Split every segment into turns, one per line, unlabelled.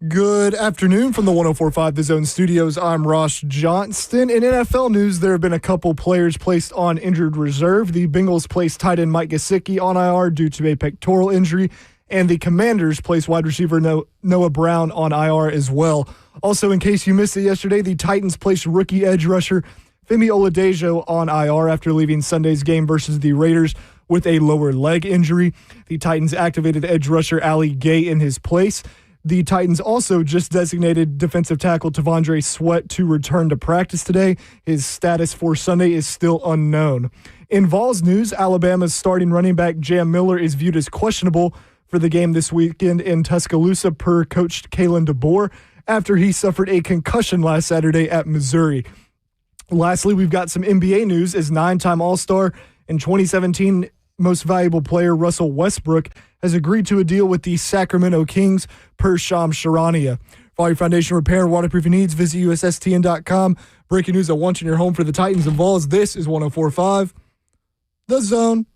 Good afternoon from the 104.5 The Zone studios. I'm Ross Johnston. In NFL news, there have been a couple players placed on injured reserve. The Bengals placed tight end Mike Gesicki on IR due to a pectoral injury, and the Commanders placed wide receiver Noah Brown on IR as well. Also, in case you missed it yesterday, the Titans placed rookie edge rusher Femi Oladejo on IR after leaving Sunday's game versus the Raiders with a lower leg injury. The Titans activated edge rusher Ali Gay in his place. The Titans also just designated defensive tackle T'Vondre Sweat to return to practice today. His status for Sunday is still unknown. In Vols news, Alabama's starting running back Jam Miller is viewed as questionable for the game this weekend in Tuscaloosa per coach Kalen DeBoer after he suffered a concussion last Saturday at Missouri. Lastly, we've got some NBA news as 9-time All-Star and 2017 Most Valuable Player Russell Westbrook has agreed to a deal with the Sacramento Kings per Shams Charania. For all your foundation repair and waterproofing needs, visit USSTN.com. Breaking news at once in your home for the Titans and Vols. This is 104.5 The Zone.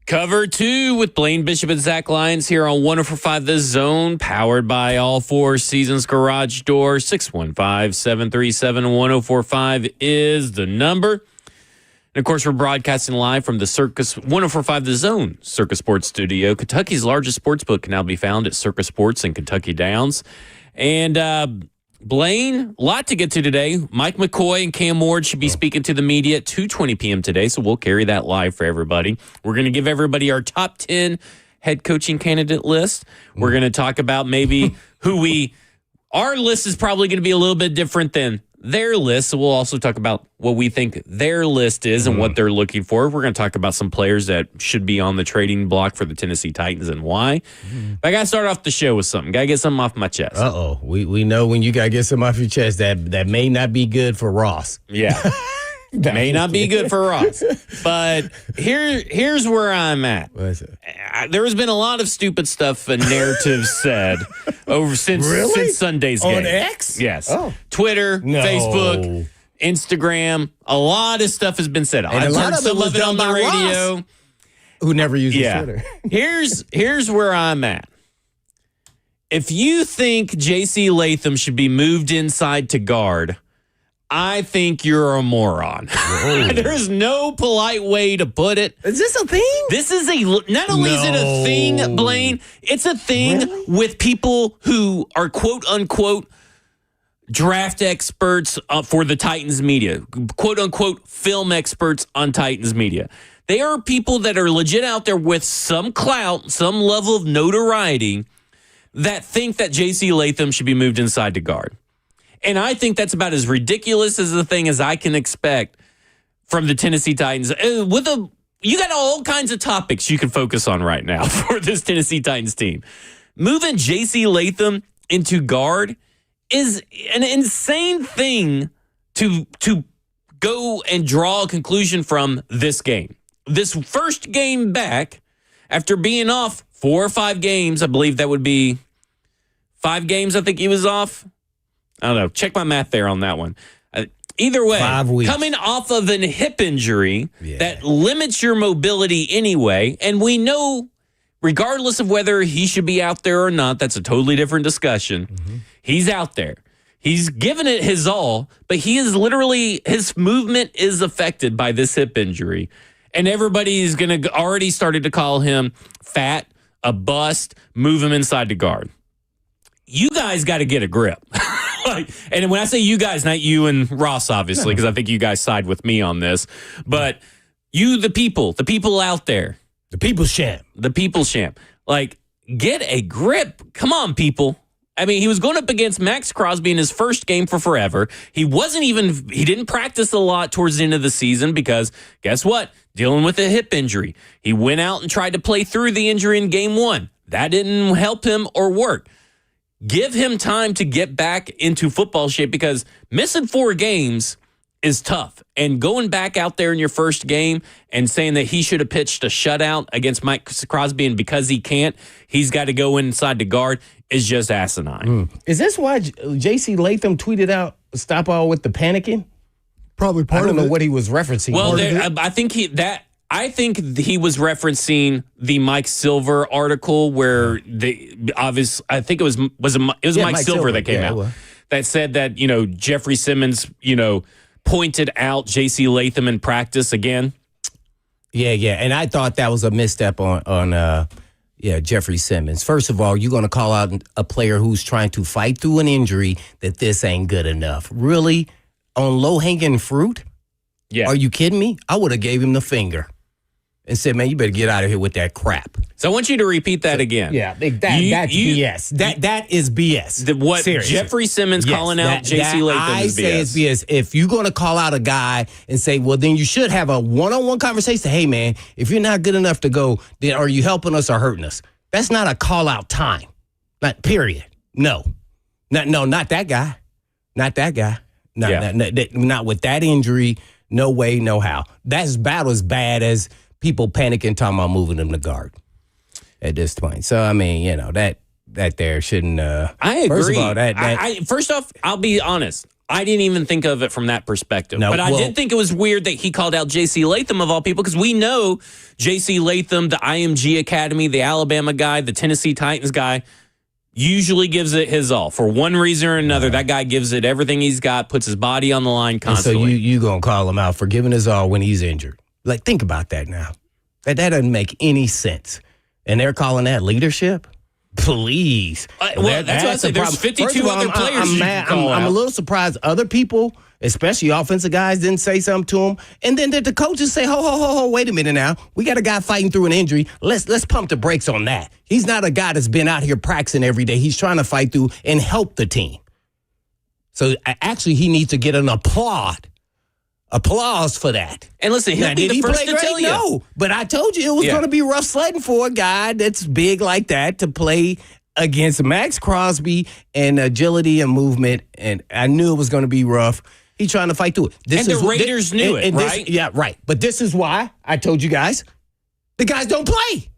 Cover 2 with Blaine Bishop and Zach Lyons here on 104.5 The Zone, powered by All Four Seasons Garage Door. 615-737-1045 is the number. And, of course, we're broadcasting live from the Circus 104.5 The Zone Circus Sports Studio. Kentucky's largest sports book can now be found at Circus Sports in Kentucky Downs. And, Blaine, a lot to get to today. Mike McCoy and Cam Ward should be speaking to the media at 2:20 p.m. today, so we'll carry that live for everybody. We're going to give everybody our top 10 head coaching candidate list. We're going to talk about maybe our list is probably going to be a little bit different than their list, so we'll also talk about what we think their list is and what they're looking for. We're going to talk about some players that should be on the trading block for the Tennessee Titans and why. But I got to start off the show with something. Got to get something off my chest.
We know when you got to get something off your chest that may not be good for Ross.
Yeah. May not be good for Ross. But here's where I'm at.
What is it?
There has been a lot of stupid stuff and narratives said since Sunday's game.
On X?
Yes.
Oh.
Twitter,
No.
Facebook, Instagram. A lot of stuff has been said.
And
I've
a lot
heard
of it
some
was
of it on
done
the
by
radio.
Ross, who never uses
Yeah.
Twitter.
Here's where I'm at. If you think J.C. Latham should be moved inside to guard, I think you're a moron. There's no polite way to put it.
Is this a thing?
This is not only is it a thing, Blaine, it's a thing with people who are quote unquote draft experts for the Titans media, quote unquote film experts on Titans media. They are people that are legit out there with some clout, some level of notoriety that think that J.C. Latham should be moved inside to guard. And I think that's about as ridiculous as a thing as I can expect from the Tennessee Titans. You got all kinds of topics you can focus on right now for this Tennessee Titans team. Moving J.C. Latham into guard is an insane thing to go and draw a conclusion from this game. This first game back, after being off 4 or 5 games, I believe that would be 5 games I think he was off. I don't know. Check my math there on that one. Either way,
5 weeks.
Coming off of an hip injury that limits your mobility anyway, and we know, regardless of whether he should be out there or not, that's a totally different discussion. He's out there. He's given it his all, but he is literally, his movement is affected by this hip injury. And everybody is going to already started to call him fat, a bust, move him inside the guard. You guys got to get a grip. And when I say you guys, not you and Ross, obviously, because I think you guys side with me on this. But you, the people out there.
The people's champ.
The people's champ. Like, get a grip. Come on, people. I mean, he was going up against Max Crosby in his first game for forever. He didn't practice a lot towards the end of the season because, guess what? Dealing with a hip injury. He went out and tried to play through the injury in game 1. That didn't help him or work. Give him time to get back into football shape because missing 4 games is tough. And going back out there in your first game and saying that he should have pitched a shutout against Mike Crosby, and because he can't, he's got to go inside the guard is just asinine.
Is this why J.C. Latham tweeted out, "Stop all with the panicking"?
Probably part of it.
I don't know what he was referencing.
Well, I think he was referencing the Mike Silver article where I think it was Mike Silver that came out that said that, Jeffrey Simmons, pointed out J.C. Latham in practice again.
Yeah, and I thought that was a misstep on Jeffrey Simmons. First of all, you're going to call out a player who's trying to fight through an injury that this ain't good enough. Really? On low-hanging fruit?
Yeah.
Are you kidding me? I would have gave him the finger and said, man, you better get out of here with that crap.
So I want you to repeat that again.
Yeah, that's BS. That is BS. Seriously.
Jeffrey Simmons calling out J.C. Latham is BS. I say it's BS.
If you're going to call out a guy and say, well, then you should have a one-on-one conversation. Hey, man, if you're not good enough to go, then are you helping us or hurting us? That's not a call-out time. Not period. No, not that guy. Not that guy. Not with that injury. No way, no how. That's about as bad as people panicking talking about moving them to guard at this point. So, I mean, that there shouldn't.
I agree.
First of all,
first off, I'll be honest. I didn't even think of it from that perspective.
No,
but I did think it was weird that he called out J.C. Latham of all people, because we know J.C. Latham, the IMG Academy, the Alabama guy, the Tennessee Titans guy, usually gives it his all. For one reason or another, that guy gives it everything he's got, puts his body on the line constantly.
And so you going to call him out for giving his all when he's injured. Like, think about that now. That doesn't make any sense. And they're calling that leadership? Please.
That's what I say. There's 52 other players.
I'm a little surprised other people, especially offensive guys, didn't say something to him. And then the coaches say, ho, wait a minute now. We got a guy fighting through an injury. Let's pump the brakes on that. He's not a guy that's been out here practicing every day. He's trying to fight through and help the team. So actually, he needs to get an applause for that.
And listen, he'll be the first to tell you.
No, but I told you it was going to be rough sledding for a guy that's big like that to play against Max Crosby and agility and movement, and I knew it was going to be rough. He's trying to fight through it.
The Raiders knew it, right?
Yeah, right. But this is why I told you guys, the guys don't play.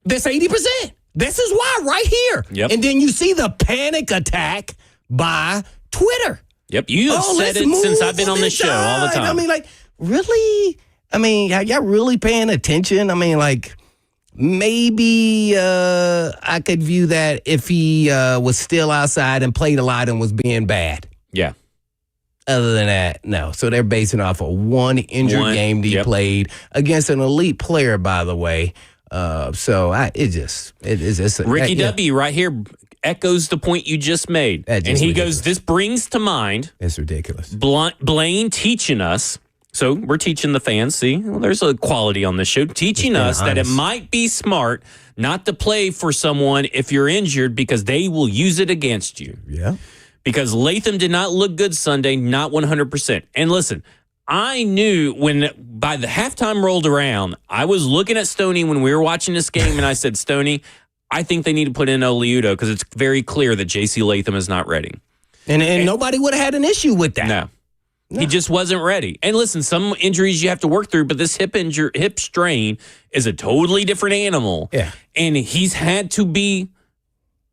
That's 80%. This is why right here.
Yep.
And then you see the panic attack by Twitter.
Yep, you have said it since I've been on this show all the time.
I mean, like, really? I mean, are y'all really paying attention? I mean, like, maybe I could view that if he was still outside and played a lot and was being bad.
Yeah.
Other than that, no. So they're basing off of one injured game that he played against an elite player, by the way.
Ricky W. right here echoes the point you just made. And he
ridiculous.
Goes, this brings to mind.
It's ridiculous.
Blaine teaching us. So we're teaching the fans. See, there's a quality on this show. Teaching us that it might be smart not to play for someone if you're injured because they will use it against you.
Yeah.
Because Latham did not look good Sunday, not 100%. And listen, I knew by the halftime rolled around, I was looking at Stoney when we were watching this game, and I said, Stoney, I think they need to put in Oliudo because it's very clear that J.C. Latham is not ready.
And nobody would have had an issue with that.
No. He just wasn't ready. And listen, some injuries you have to work through, but this hip strain is a totally different animal.
Yeah.
And he's had to be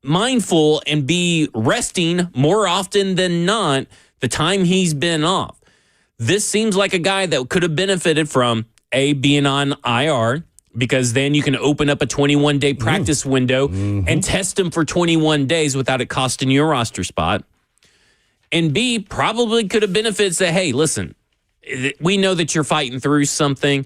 mindful and be resting more often than not the time he's been off. This seems like a guy that could have benefited from being on IR, because then you can open up a 21-day practice window and test him for 21 days without it costing you a roster spot. And B, probably could have benefits that, hey, listen, we know that you're fighting through something.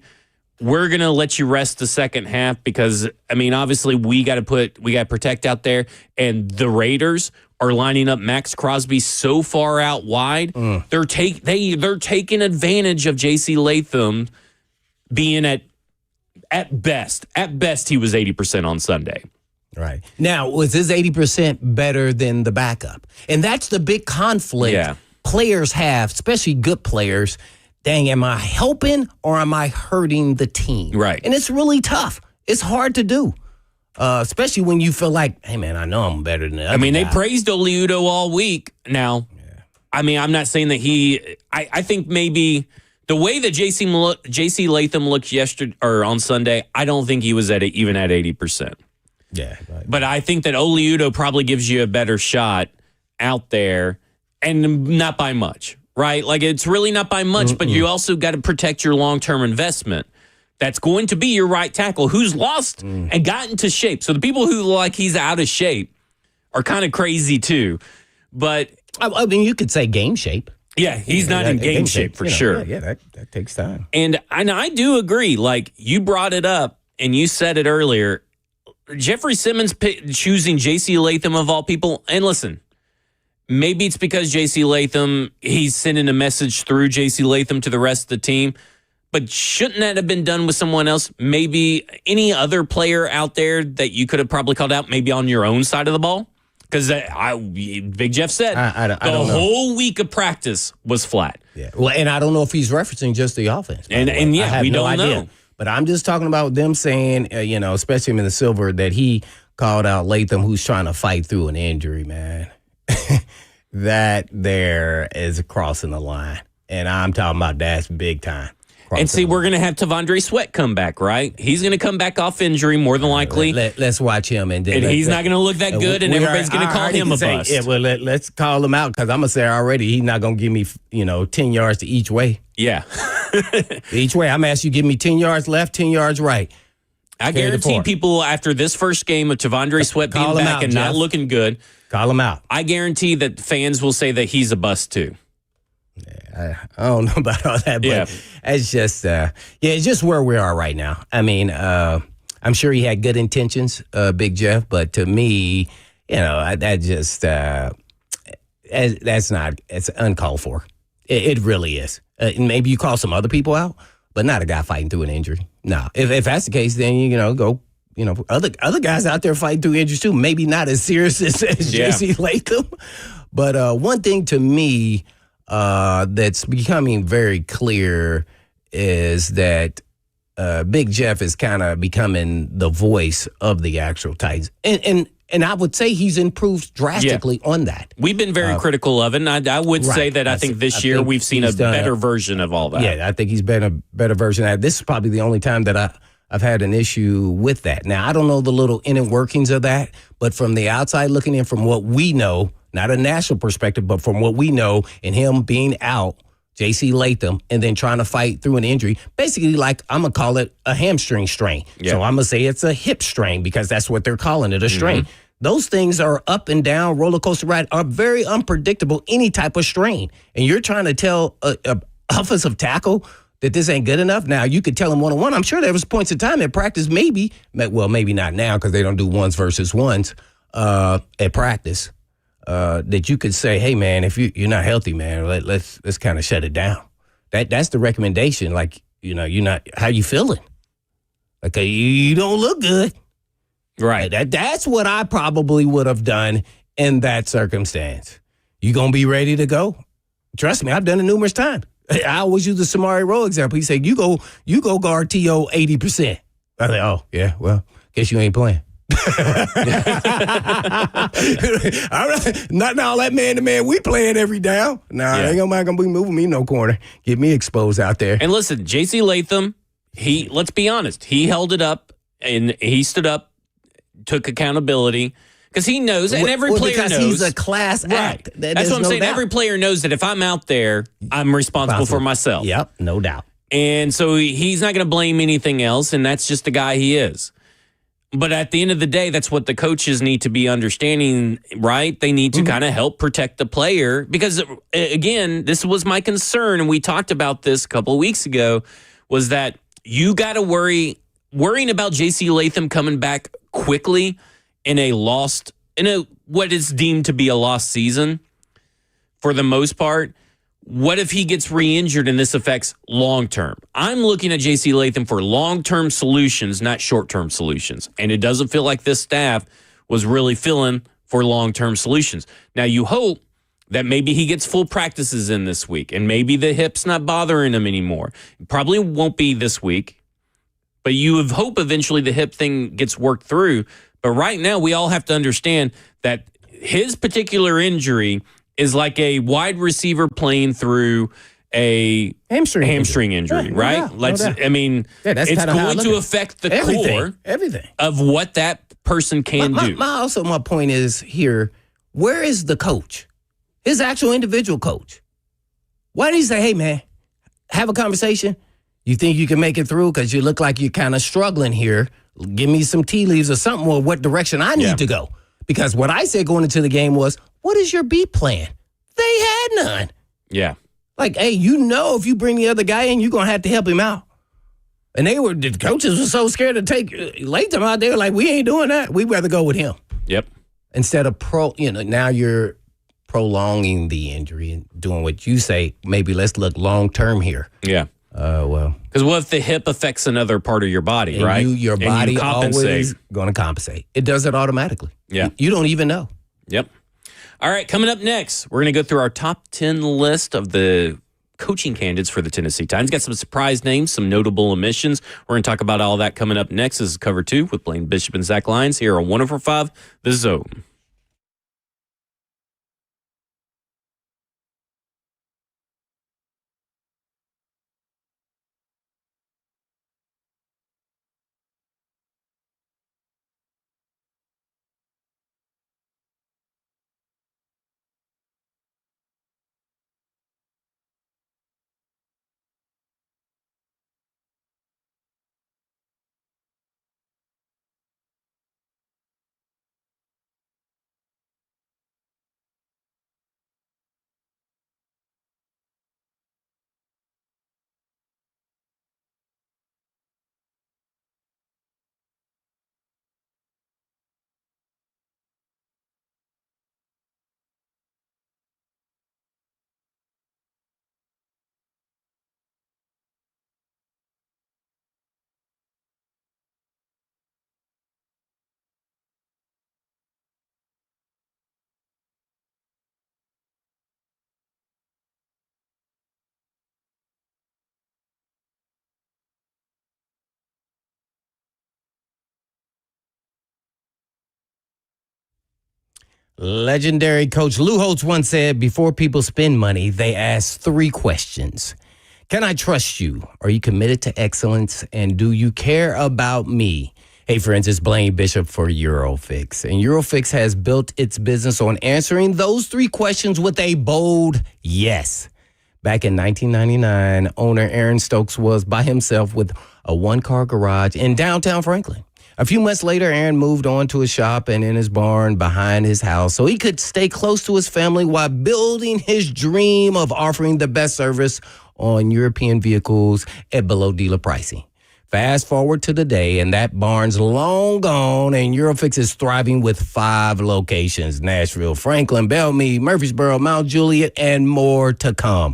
We're going to let you rest the second half because, I mean, obviously we got to protect out there. And the Raiders are lining up Max Crosby so far out wide. They're taking advantage of J.C. Latham being at best he was 80% on Sunday.
Right. Now, was his 80% better than the backup? And that's the big conflict players have, especially good players. Dang, am I helping or am I hurting the team?
Right.
And it's really tough. It's hard to do. especially when you feel like, hey, man, I know I'm better than the other
they
guy.
praised Oliudo all week. Now, I'm not saying that I think maybe the way that JC Latham looked yesterday or on Sunday, I don't think he was even at 80%.
Yeah. Right.
But I think that Oliudo probably gives you a better shot out there, and not by much, right? Like, it's really not by much, but you also got to protect your long-term investment. That's going to be your right tackle who's lost and gotten to shape. So the people who like he's out of shape are kind of crazy too. But
I mean, you could say game shape.
Yeah, he's not in game shape for sure.
Yeah, that takes time.
And I do agree. Like, you brought it up and you said it earlier. Jeffrey Simmons choosing J.C. Latham of all people. And listen, maybe it's because J.C. Latham, he's sending a message through J.C. Latham to the rest of the team. But shouldn't that have been done with someone else? Maybe any other player out there that you could have probably called out, maybe on your own side of the ball? Because Big Jeff said
the
whole week of practice was flat.
Yeah. Well, and I don't know if he's referencing just the offense.
And we don't know.
But I'm just talking about them saying, especially in the silver, that he called out Latham, who's trying to fight through an injury, man. That there is crossing the line. And I'm talking about that's big time.
And see, we're going to have Tavondre Sweat come back, right? He's going to come back off injury more than likely.
Let's watch him. And
he's not going to look that good, and everybody's going to call him a bust.
Yeah, well, let's call him out, because I'm going to say already he's not going to give me, 10 yards to each way.
Yeah.
Each way. I'm asking you, give me 10 yards left, 10 yards right.
I guarantee people after this first game of Tavondre Sweat being back and not looking good.
Call him out.
I guarantee that fans will say that he's a bust too.
I don't know about all that, but it's just, it's just where we are right now. I mean, I'm sure he had good intentions, Big Jeff, but to me, that just, it's uncalled for. It really is. Maybe you call some other people out, but not a guy fighting through an injury. No, if that's the case, then, go. Other guys out there fighting through injuries too. Maybe not as serious as J.C. Latham, but one thing to me that's becoming very clear is that Big Jeff is kind of becoming the voice of the actual Titans, and I would say he's improved drastically on that.
We've been very critical of it, and I would say that I think this year we've seen a better version of all that.
Yeah, I think he's been a better version of that. This is probably the only time that I've had an issue with that. Now, I don't know the little inner workings of that, but from the outside looking in, from what we know, not a national perspective, but from what we know, and him being out, J.C. Latham, and then trying to fight through an injury, basically like I'm going to call it a hamstring strain. Yeah. So I'm going to say it's a hip strain because that's what they're calling it, a strain. Mm-hmm. Those things are up and down, roller coaster ride, are very unpredictable, any type of strain. And you're trying to tell a offensive tackle that this ain't good enough. Now, you could tell him one-on-one. I'm sure there was points in time at practice, maybe not now because they don't do ones versus ones at practice, that you could say, hey, man, if you're not healthy, man, let's kind of shut it down. That's the recommendation. Like, you're not, how you feeling? Like, you don't look good.
Right.
That's what I probably would have done in that circumstance. You going to be ready to go? Trust me, I've done it numerous times. I always use the Samari Rowe example. He said, you go guard T.O. 80%. I think, oh, yeah, well, guess you ain't playing. All right. Not all that man-to-man we playing every down. Ain't nobody going to be moving me no corner. Get me exposed out there.
And listen, J.C. Latham, let's be honest, he held it up and he stood up, took accountability. Because he knows, and every player knows.
Because he's a class act.
That's what I'm saying. Every player knows that if I'm out there, I'm responsible for myself.
Yep, no doubt.
And so he's not going to blame anything else, and that's just the guy he is. But at the end of the day, that's what the coaches need to be understanding, right? They need to kind of help protect the player. Because, again, this was my concern, and we talked about this a couple of weeks ago, was that you got to worrying about J.C. Latham coming back quickly in what is deemed to be a lost season for the most part. What if he gets re-injured and this affects long-term? I'm looking at J.C. Latham for long-term solutions, not short-term solutions. And it doesn't feel like this staff was really feeling for long-term solutions. Now, you hope that maybe he gets full practices in this week and maybe the hip's not bothering him anymore. It probably won't be this week. But you would hope eventually the hip thing gets worked through. But right now, we all have to understand that his particular injury is like a wide receiver playing through a hamstring injury,
Yeah,
right?
no doubt, no doubt.
I mean,
that's
it's
kinda how I
going
look
to
at it.
affect the core
Everything.
of what that person can do.
My point is here, where is the coach? His actual individual coach. Why did he say, hey, man, have a conversation? You think you can make it through because you look like you're kind of struggling here? Give me some tea leaves or something, or what direction I need to go. Because what I said going into the game was, what is your B plan? They had none.
Yeah.
Like, hey, if you bring the other guy in, you're going to have to help him out. And the coaches were so scared to take Latham out there, like, we ain't doing that. We'd rather go with him.
Yep.
Instead of now you're prolonging the injury and doing what you say, maybe let's look long-term here.
Yeah. Because what if the hip affects another part of your body,
and
right?
Your body
compensate.
always going to compensate. It does it automatically.
Yeah.
You don't even know.
Yep. All right, coming up next, we're going to go through our top 10 list of the coaching candidates for the Tennessee Titans. Got some surprise names, some notable omissions. We're going to talk about all that coming up next. This is Cover 2 with Blaine Bishop and Zach Lyons here on 104.5 The Zone.
Legendary coach Lou Holtz once said, before people spend money, they ask 3 questions. Can I trust you? Are you committed to excellence? And do you care about me? Hey, friends, it's Blaine Bishop for Eurofix. And Eurofix has built its business on answering those 3 questions with a bold yes. Back in 1999, owner Aaron Stokes was by himself with a 1-car garage in downtown Franklin. A few months later, Aaron moved on to a shop and in his barn behind his house so he could stay close to his family while building his dream of offering the best service on European vehicles at below dealer pricing. Fast forward to today, and that barn's long gone, and Eurofix is thriving with 5 locations: Nashville, Franklin, Belmead, Murfreesboro, Mount Juliet, and more to come.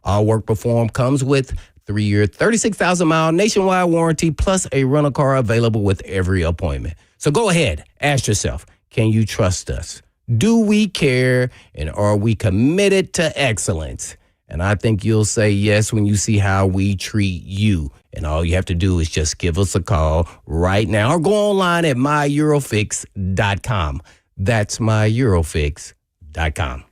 All work performed comes with 3-year, 36,000-mile nationwide warranty, plus a rental car available with every appointment. So go ahead, ask yourself, can you trust us? Do we care, and are we committed to excellence? And I think you'll say yes when you see how we treat you. And all you have to do is just give us a call right now or go online at myEurofix.com. That's myEurofix.com.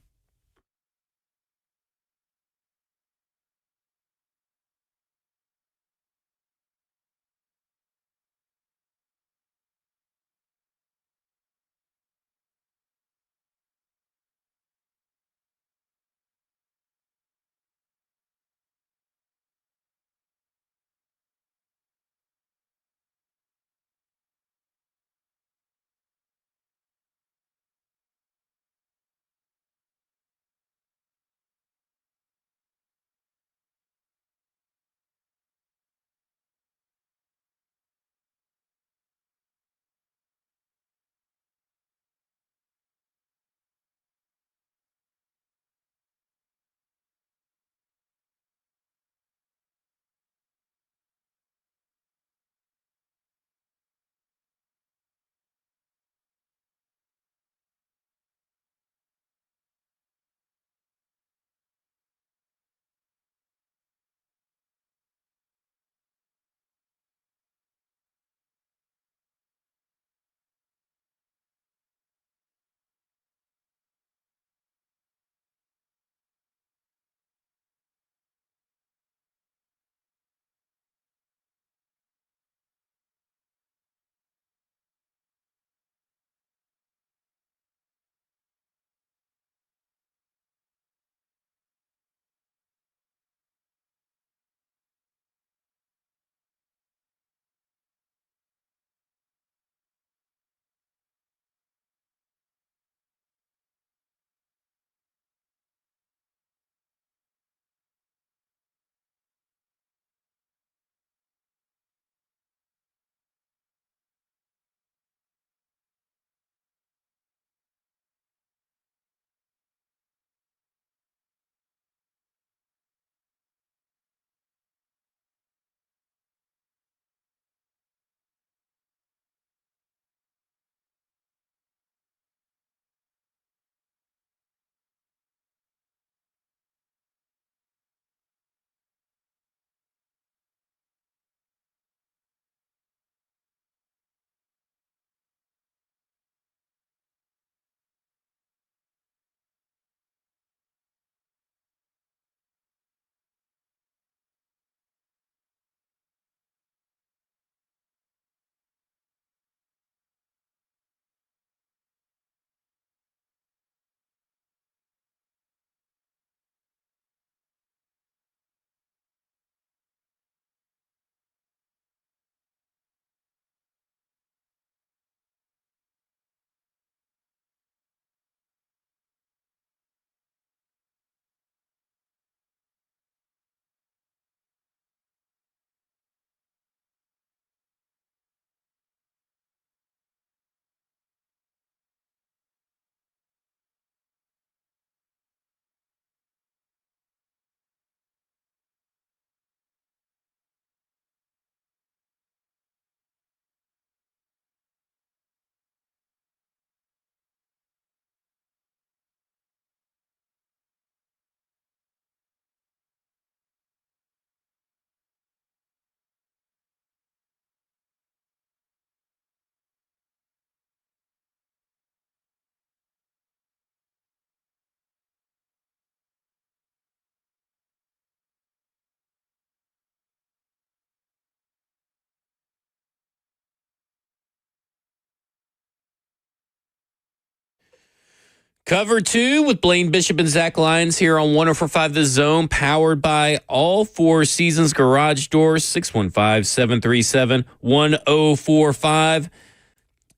Cover 2 with Blaine Bishop and Zach Lyons here on 104.5 The Zone, powered by all Four Seasons Garage Doors. 615-737-1045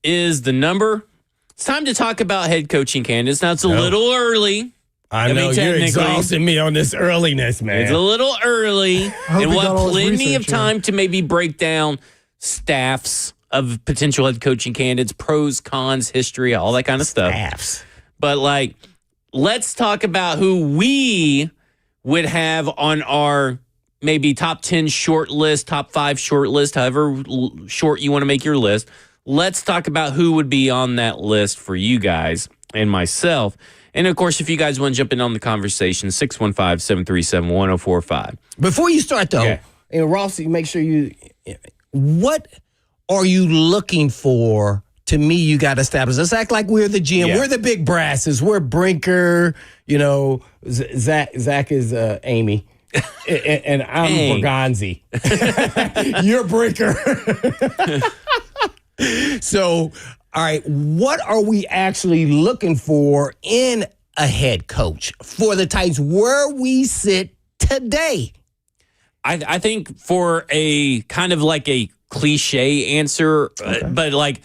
is the number. It's time to talk about head coaching candidates. Now, it's a little early.
I know you're exhausting me on this earliness, man.
It's a little early, and we'll have plenty of time to maybe break down staffs of potential head coaching candidates, pros, cons, history, all that kind of stuff.
Staffs.
But, let's talk about who we would have on our maybe top 10 short list, top 5 short list, however short you want to make your list. Let's talk about who would be on that list for you guys and myself. And, of course, if you guys want to jump in on the conversation, 615-737-1045.
Before you start, though, Ross, you make sure what are you looking for? To me, you got to establish. Let's act like we're the GM. Yeah. We're the big brasses. We're Brinker. Zach is Amy. and I'm Bergonzi. You're Brinker. So, all right, what are we actually looking for in a head coach for the Titans where we sit today?
I think for a kind of like a cliche answer, but like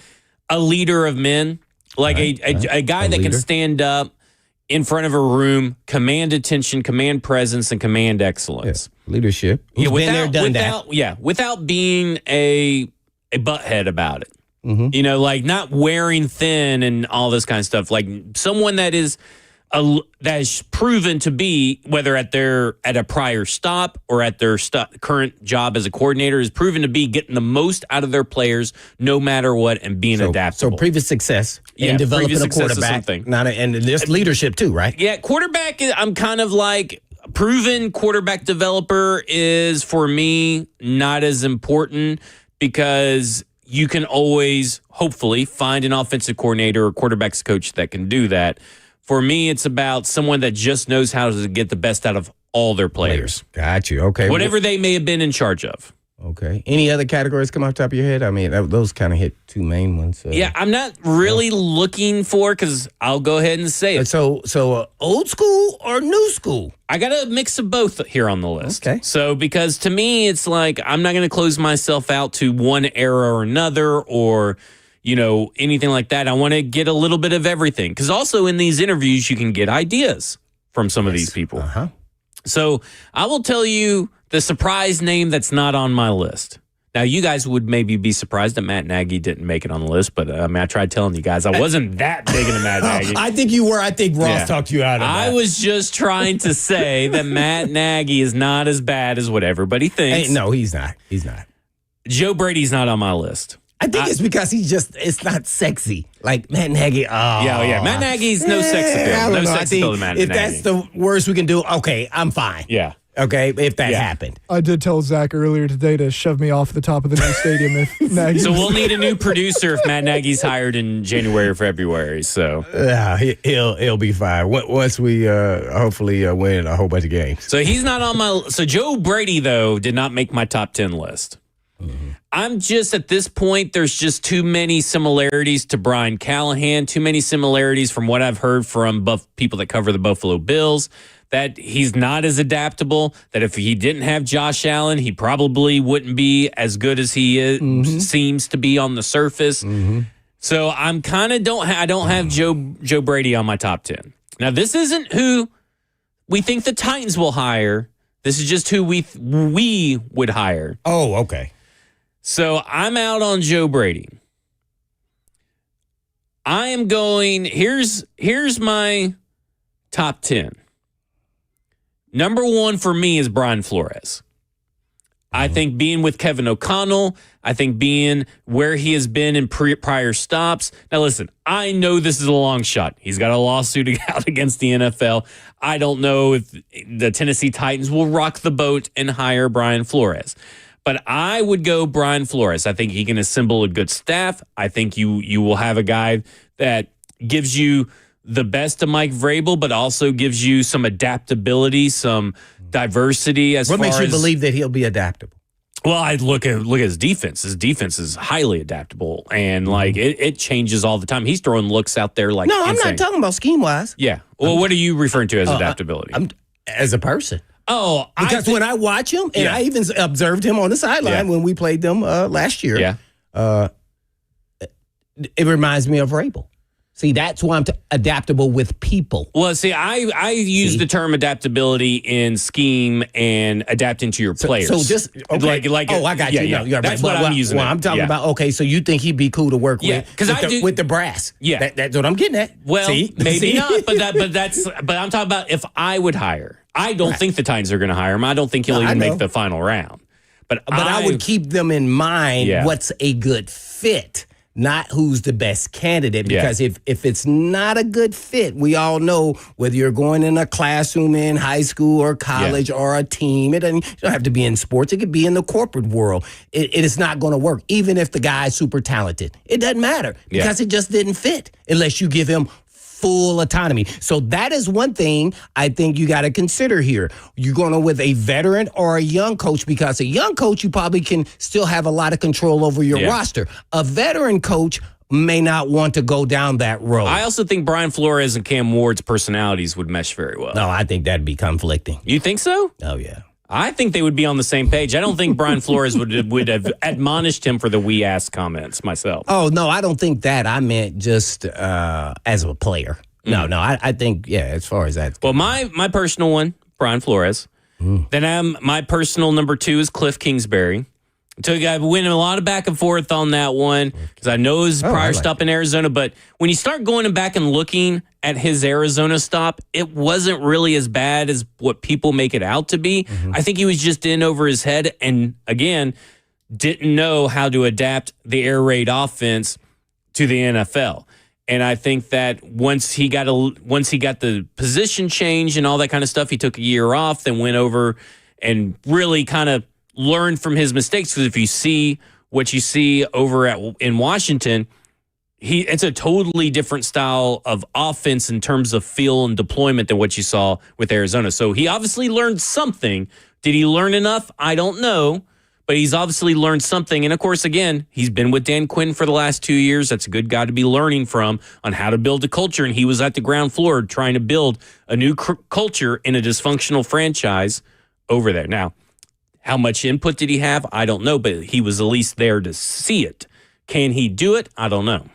a leader of men, like a guy that can stand up in front of a room, command attention, command presence, and command excellence.
Yeah. Leadership. Who's been there, done that.
Yeah, without being a butthead about it. Mm-hmm. Not wearing thin and all this kind of stuff. Like someone that is proven to be, whether at a prior stop or at their current job as a coordinator, is proven to be getting the most out of their players no matter what and being adaptable.
So previous success in developing a quarterback. And there's leadership too, right?
Yeah, quarterback, I'm kind of like proven quarterback developer is, for me, not as important because you can always, hopefully, find an offensive coordinator or quarterback's coach that can do that. For me, it's about someone that just knows how to get the best out of all their players.
Got you. Okay.
Whatever they may have been in charge of.
Okay. Any other categories come off the top of your head? I mean, those kind of hit two main ones.
Yeah, I'm not really looking for, because I'll go ahead and say it.
So old school or new school?
I got a mix of both here on the list.
Okay.
So because to me, it's like I'm not going to close myself out to one era or another or, anything like that. I want to get a little bit of everything. Because also in these interviews, you can get ideas from some of these people.
Uh-huh.
So I will tell you the surprise name that's not on my list. Now, you guys would maybe be surprised that Matt Nagy didn't make it on the list, but I tried telling you guys I wasn't that big into Matt Nagy.
I think you were. I think Ross talked you out of that.
I was just trying to say that Matt Nagy is not as bad as what everybody thinks.
Hey, no, he's not. He's not.
Joe Brady's not on my list.
I think it's because it's not sexy. Like Matt Nagy.
Yeah. Matt Nagy's no sex appeal. No sex appeal to Matt Nagy.
If that's the worst we can do, okay, I'm fine.
Yeah.
Okay, if that happened.
I did tell Zach earlier today to shove me off the top of the new stadium if Nagy.
So we'll need a new producer if Matt Nagy's hired in January or February. So
yeah, he'll be fine once we hopefully win a whole bunch of games.
So he's not on my. So Joe Brady though did not make my top 10 list. Mm-hmm. I'm just at this point. There's just too many similarities to Brian Callahan. Too many similarities from what I've heard from people that cover the Buffalo Bills. That he's not as adaptable, that if he didn't have Josh Allen, he probably wouldn't be as good as he is, seems to be on the surface. Mm-hmm. So I'm kind of I don't have Joe Brady on my top 10. Now, this isn't who we think the Titans will hire. This is just who we would hire.
Oh, okay.
So I'm out on Joe Brady. I am going, here's my top 10. Number 1 for me is Brian Flores. I think being with Kevin O'Connell, I think being where he has been in prior stops. Now, listen, I know this is a long shot. He's got a lawsuit out against the NFL. I don't know if the Tennessee Titans will rock the boat and hire Brian Flores. But I would go Brian Flores. I think he can assemble a good staff. I think you will have a guy that gives you the best of Mike Vrabel, but also gives you some adaptability, some diversity.
What makes you believe that he'll be adaptable?
Well, I look at his defense. His defense is highly adaptable, and like it changes all the time. He's throwing looks out there like
No, I'm
insane.
not talking about scheme wise.
Yeah. Well, what are you referring to as adaptability?
I'm as a person.
Oh,
Because when I watch him, and I even observed him on the sideline when we played them last year.
Yeah.
It reminds me of Rabel. See, that's why I'm adaptable with people.
Well, see, I use the term adaptability in scheme and adapting to your players.
So just okay.
like
I got you.
Yeah.
No, you're
That's
right.
what I'm using.
Well, I'm talking about. Okay, so you think he'd be cool to work with? With the brass.
Yeah,
that's what I'm getting at.
Well,
see?
maybe not, but I'm talking about if I would hire. I don't think the Titans are going to hire him. I don't think he'll even make the final round. But
I would keep them in mind. What's a good fit? Not who's the best candidate, because if it's not a good fit, we all know whether you're going in a classroom in high school or college or a team, you don't have to be in sports. It could be in the corporate world. It is not going to work, even if the guy's super talented. It doesn't matter because it just didn't fit unless you give him full autonomy. So that is one thing I think you got to consider here. You're going with a veteran or a young coach, because a young coach, you probably can still have a lot of control over your roster. A veteran coach may not want to go down that road.
I also think Brian Flores and Cam Ward's personalities would mesh very well.
No, I think that'd be conflicting.
You think so?
Oh, yeah.
I think they would be on the same page. I don't think Brian Flores would have admonished him for the "we ass" comments myself.
Oh, no, I don't think that. I meant just as a player. No, I think, as far as that.
Well, my personal one, Brian Flores. Then my personal number 2 is Cliff Kingsbury. I went a lot of back and forth on that one because I know his prior stop in Arizona. But when you start going back and looking at his Arizona stop, it wasn't really as bad as what people make it out to be. I think he was just in over his head and, again, didn't know how to adapt the air raid offense to the NFL. And I think that once he got the position change and all that kind of stuff, he took a year off, then went over and really kind of learn from his mistakes, because if you see what you see over in Washington, it's a totally different style of offense in terms of feel and deployment than what you saw with Arizona. So he obviously learned something. Did he learn enough? I don't know, but he's obviously learned something. And of course, again, he's been with Dan Quinn for the last 2 years. That's a good guy to be learning from on how to build a culture. And he was at the ground floor trying to build a new culture in a dysfunctional franchise over there. Now, how much input did he have? I don't know, but he was at least there to see it. Can he do it? I don't know.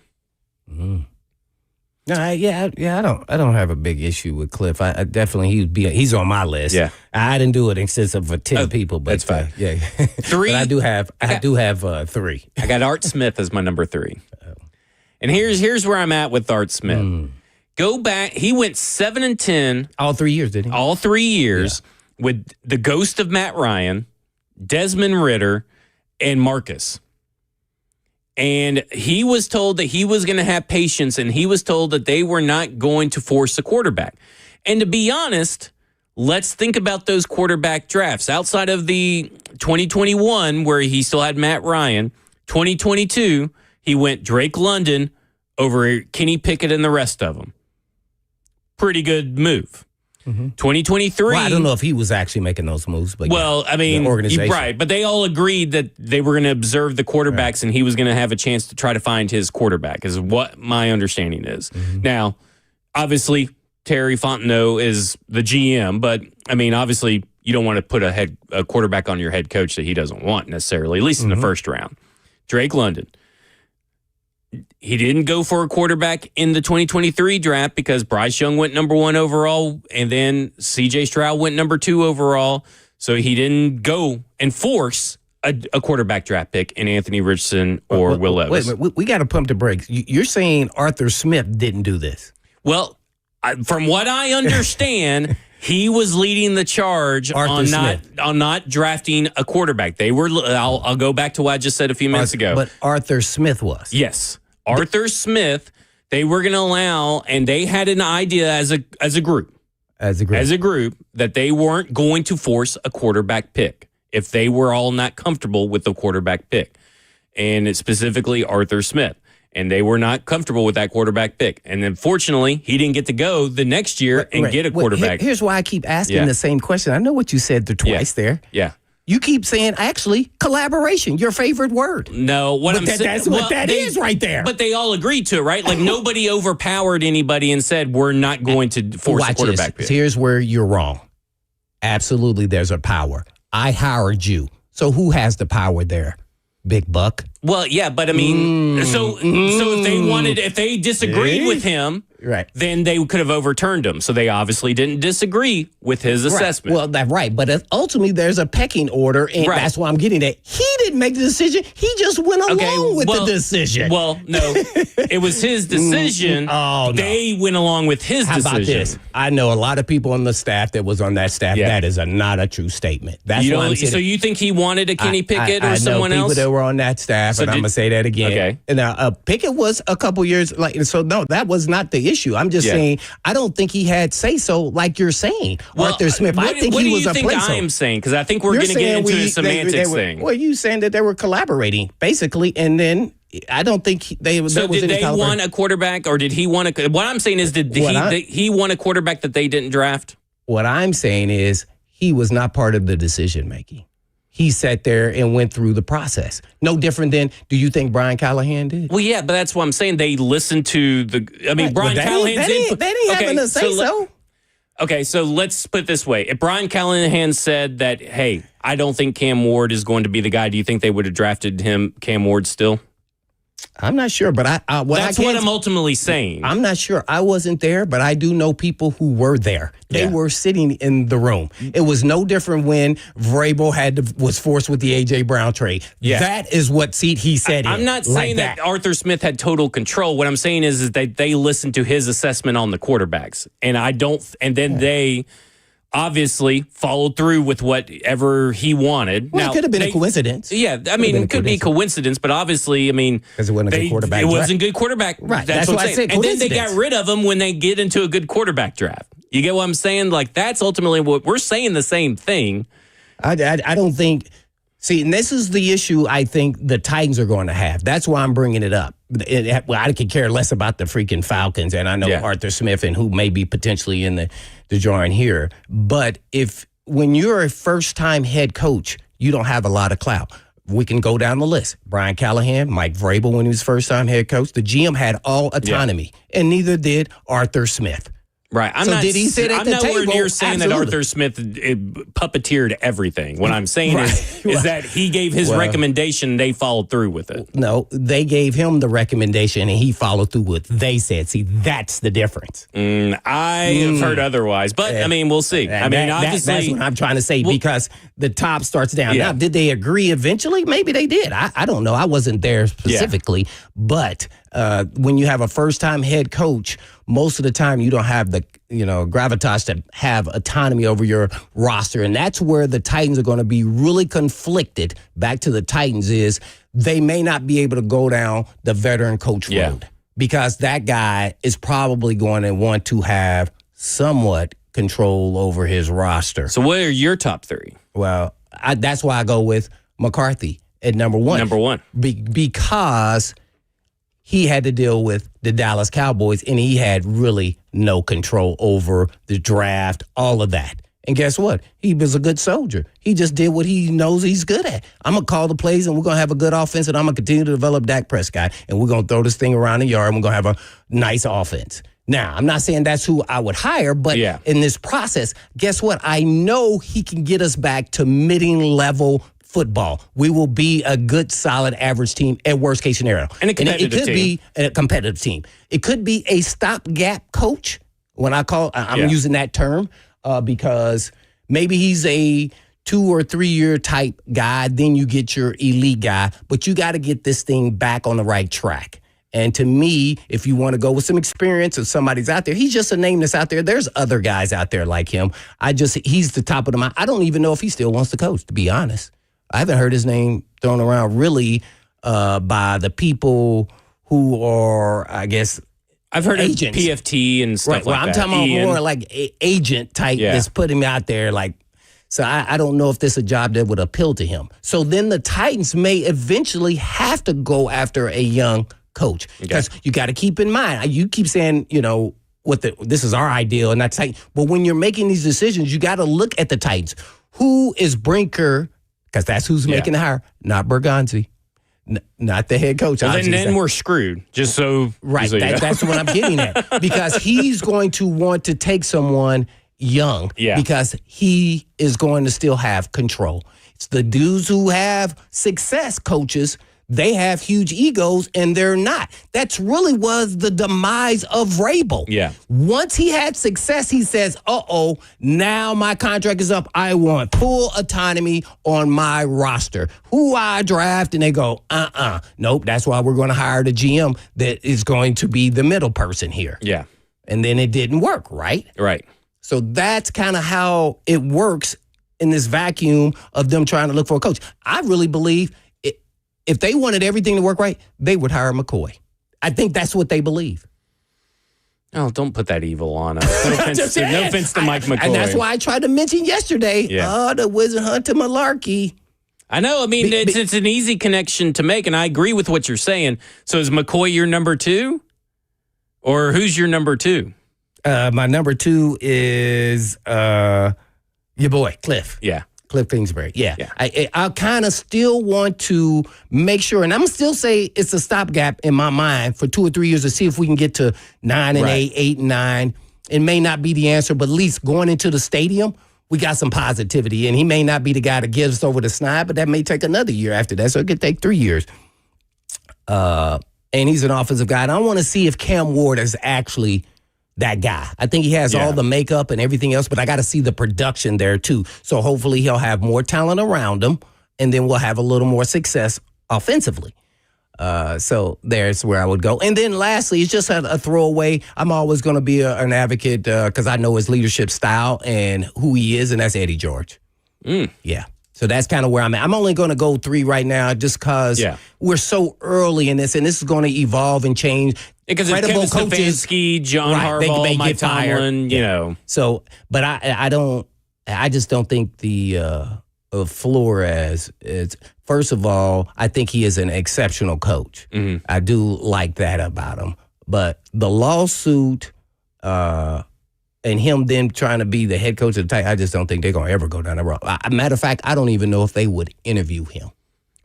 No, I don't have a big issue with Cliff. I definitely he's on my list.
Yeah,
I didn't do it in sense of 10 people, but
that's fine.
3. But I do have 3.
I got Art Smith as my number 3. And here's where I'm at with Art Smith. Go back. He went 7-10
all 3 years, didn't he?
All 3 years with the ghost of Matt Ryan, Desmond Ridder, and Marcus. And he was told that he was going to have patience, and he was told that they were not going to force a quarterback. And to be honest, let's think about those quarterback drafts. Outside of the 2021, where he still had Matt Ryan, 2022, he went Drake London over Kenny Pickett and the rest of them. Pretty good move. 2023.
Well, I don't know if he was actually making those moves, but
I mean,
the organization.
Right, but they all agreed that they were going to observe the quarterbacks, and he was going to have a chance to try to find his quarterback, is what my understanding is. Now, obviously, Terry Fontenot is the GM, but I mean, obviously, you don't want to put a quarterback on your head coach that he doesn't want necessarily, at least in the first round. Drake London. He didn't go for a quarterback in the 2023 draft because Bryce Young went number 1 overall, and then C.J. Stroud went number 2 overall. So he didn't go and force a quarterback draft pick in Anthony Richardson or Will Levis.
Wait a minute, we got to pump the brakes. You're saying Arthur Smith didn't do this?
Well, from what I understand, he was leading the charge on not drafting a quarterback. They were. I'll go back to what I just said a few minutes ago.
But Arthur Smith was.
Yes. Arthur Smith, they were going to allow, and they had an idea as a group. As a group, that they weren't going to force a quarterback pick if they were all not comfortable with the quarterback pick. And it's specifically Arthur Smith. And they were not comfortable with that quarterback pick. And then, fortunately, he didn't get to go the next year and get a quarterback.
Here's why I keep asking the same question. I know what you said twice there.
Yeah.
You keep saying, actually, collaboration, your favorite word.
No,
That's what that is right there.
But they all agreed to it, right? Like nobody overpowered anybody and said, we're not going to force a quarterback pick.
Here's where you're wrong. Absolutely, there's a power. I hired you. So who has the power there? Big Buck?
Well, yeah, but I mean, so if they disagreed with him,
right,
then they could have overturned him. So they obviously didn't disagree with his assessment.
Well, that's right. But ultimately, there's a pecking order, and that's why I'm getting at. He didn't make the decision. He just went along with the decision.
Well, no, it was his decision.
No.
They went along with his decision.
How about this? I know a lot of people on the staff that was on that staff. Yeah. That is not a true statement. That's why I'm saying.
So you think he wanted a Kenny Pickett or someone else?
I know people that were on that staff, and I'm going to say that again.
Okay.
Now, Pickett was a couple years so no, that was not the issue. I'm just saying I don't think he had say-so like you're saying.
Well,
Arthur Smith, I think he was a placeholder.
What do you think I'm saying? Because I think we're going to get into a semantics thing.
Well, you saying that they were collaborating, basically, and then I don't think
So did they want a quarterback, or did he want a... What I'm saying is, he want a quarterback that they didn't draft?
What I'm saying is he was not part of the decision-making. He sat there and went through the process. No different than, do you think Brian Callahan did?
Well, yeah, but that's what I'm saying. They listened to Brian Callahan's input.
They didn't have to say so.
Okay, so let's put it this way. If Brian Callahan said that, hey, I don't think Cam Ward is going to be the guy, do you think they would have drafted Cam Ward still?
I'm not sure, but
that's what I'm ultimately saying.
I'm not sure. I wasn't there, but I do know people who were there. They were sitting in the room. It was no different when Vrabel was forced with the A.J. Brown trade. Yeah. That is what seat he said
I'm not saying that Arthur Smith had total control. What I'm saying is that they listened to his assessment on the quarterbacks. And then they obviously followed through with whatever he wanted.
Well, it could have been a coincidence.
Yeah, I mean, it could be coincidence, but obviously, I mean,
because it wasn't a good quarterback.
It wasn't a good quarterback.
Right. That's what I said.
And then they got rid of him when they get into a good quarterback draft. You get what I'm saying? Like, that's ultimately what we're saying. The same thing.
I don't think. See, and this is the issue I think the Titans are going to have. That's why I'm bringing it up. I could care less about the freaking Falcons, and I know Arthur Smith and who may be potentially in the drawing here. But when you're a first-time head coach, you don't have a lot of clout. We can go down the list. Brian Callahan, Mike Vrabel when he was first-time head coach. The GM had all autonomy, and neither did Arthur Smith.
Right. I'm nowhere near saying that Arthur Smith puppeteered everything. What I'm saying is that he gave his recommendation, they followed through with it.
No, they gave him the recommendation, and he followed through with what they said. See, that's the difference.
I have heard otherwise, but I mean, we'll see. I mean, obviously.
That's what I'm trying to say, because the top starts down.
Yeah.
Now, did they agree eventually? Maybe they did. I don't know. I wasn't there specifically, but when you have a first-time head coach, most of the time you don't have the gravitas to have autonomy over your roster, and that's where the Titans are going to be really conflicted. Back to the Titans is they may not be able to go down the veteran coach road, because that guy is probably going to want to have somewhat control over his roster.
So what are your top three?
Well, that's why I go with McCarthy at number one.
Number one.
Because he had to deal with the Dallas Cowboys, and he had really no control over the draft, all of that. And guess what? He was a good soldier. He just did what he knows he's good at. I'm going to call the plays, and we're going to have a good offense, and I'm going to continue to develop Dak Prescott, and we're going to throw this thing around the yard, and we're going to have a nice offense. Now, I'm not saying that's who I would hire, but in this process, guess what? I know he can get us back to mid-level football. We will be a good, solid, average team at worst case scenario.
And a competitive
team. It could be a competitive team. It could be a stopgap coach. I'm using that term because maybe he's a 2 or 3 year type guy. Then you get your elite guy, but you got to get this thing back on the right track. And to me, if you want to go with some experience or somebody's out there, he's just a name that's out there. There's other guys out there like him. He's the top of the mind. I don't even know if he still wants to coach, to be honest. I haven't heard his name thrown around really by the people who are, I guess,
I've heard
agents.
Of PFT and stuff like that.
I'm talking about more like agent type that's putting him out there. So I don't know if this is a job that would appeal to him. So then the Titans may eventually have to go after a young coach. Because you got to keep in mind, you keep saying, this is our ideal and that's Titans. But when you're making these decisions, you got to look at the Titans. Who is Brinker because that's who's making the hire, not Bergonzi, not the head coach.
Well, then we're screwed. Just so
right.
So
That's what I'm getting at, because he's going to want to take someone young, because he is going to still have control. It's the dudes who have success coaches. They have huge egos, and they're not. That's really was the demise of Vrabel.
Yeah.
Once he had success, he says, now my contract is up. I want full autonomy on my roster. Who I draft, and they go, nope, that's why we're going to hire the GM that is going to be the middle person here.
Yeah.
And then it didn't work, right?
Right.
So that's kind of how it works in this vacuum of them trying to look for a coach. I really believe if they wanted everything to work right, they would hire McCoy. I think that's what they believe.
Oh, don't put that evil on us. No offense to Mike McCoy.
And that's why I tried to mention yesterday, the Wizard Hunter malarkey.
I know. I mean, it's an easy connection to make, and I agree with what you're saying. So is McCoy your number two? Or who's your number two?
My number two is your boy, Cliff.
Yeah.
Cliff Kingsbury. Yeah. I kind of still want to make sure, and I'm still say it's a stopgap in my mind for 2 or 3 years to see if we can get to 9 and 8, 8 and 9. It may not be the answer, but at least going into the stadium, we got some positivity. And he may not be the guy that gives us over the snide, but that may take another year after that. So it could take 3 years. And he's an offensive guy. And I want to see if Cam Ward is actually that guy. I think he has all the makeup and everything else, but I got to see the production there too. So hopefully he'll have more talent around him, and then we'll have a little more success offensively. So there's where I would go. And then lastly, it's just a throwaway. I'm always going to be an advocate because I know his leadership style and who he is, and that's Eddie George. Yeah. So that's kind of where I'm at. I'm only going to go 3 right now just because we're so early in this, and this is going to evolve and change.
Because it's Kevin Stefanski, John Harbaugh, Mike Tomlin, you know.
So, but I just don't think the Flores is, first of all, I think he is an exceptional coach. Mm-hmm. I do like that about him. But the lawsuit and him then trying to be the head coach of the Titans, I just don't think they're going to ever go down that road. Matter of fact, I don't even know if they would interview him.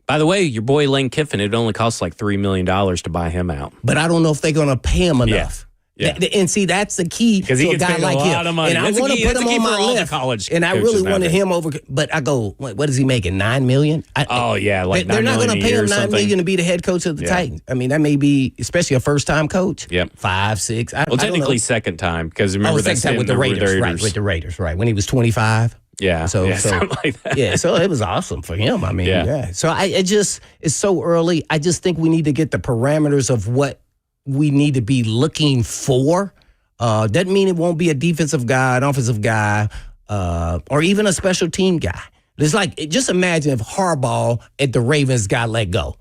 By the way, your boy Lane Kiffin, it only costs like $3 million to buy him out.
But I don't know if they're going to pay him enough. Yeah. And see, that's the key to
he
a guy like him.
Of money.
And I want to put him on my list. And I really wanted him over. But I go, what is he making? $9 million?
Like
they're not going to pay him $9 million to be the head coach of the Titans. I mean, that may be, especially a first-time coach.
Yep.
5, 6.
Technically second time because remember
second time with the Raiders, right? With the Raiders, right? When he was 25.
Yeah.
So
something like that.
Yeah. So it was awesome for him. I mean, So it's so early. I just think we need to get the parameters of what we need to be looking for. Doesn't mean it won't be a defensive guy, an offensive guy, or even a special team guy. It's like, just imagine if Harbaugh at the Ravens got let go.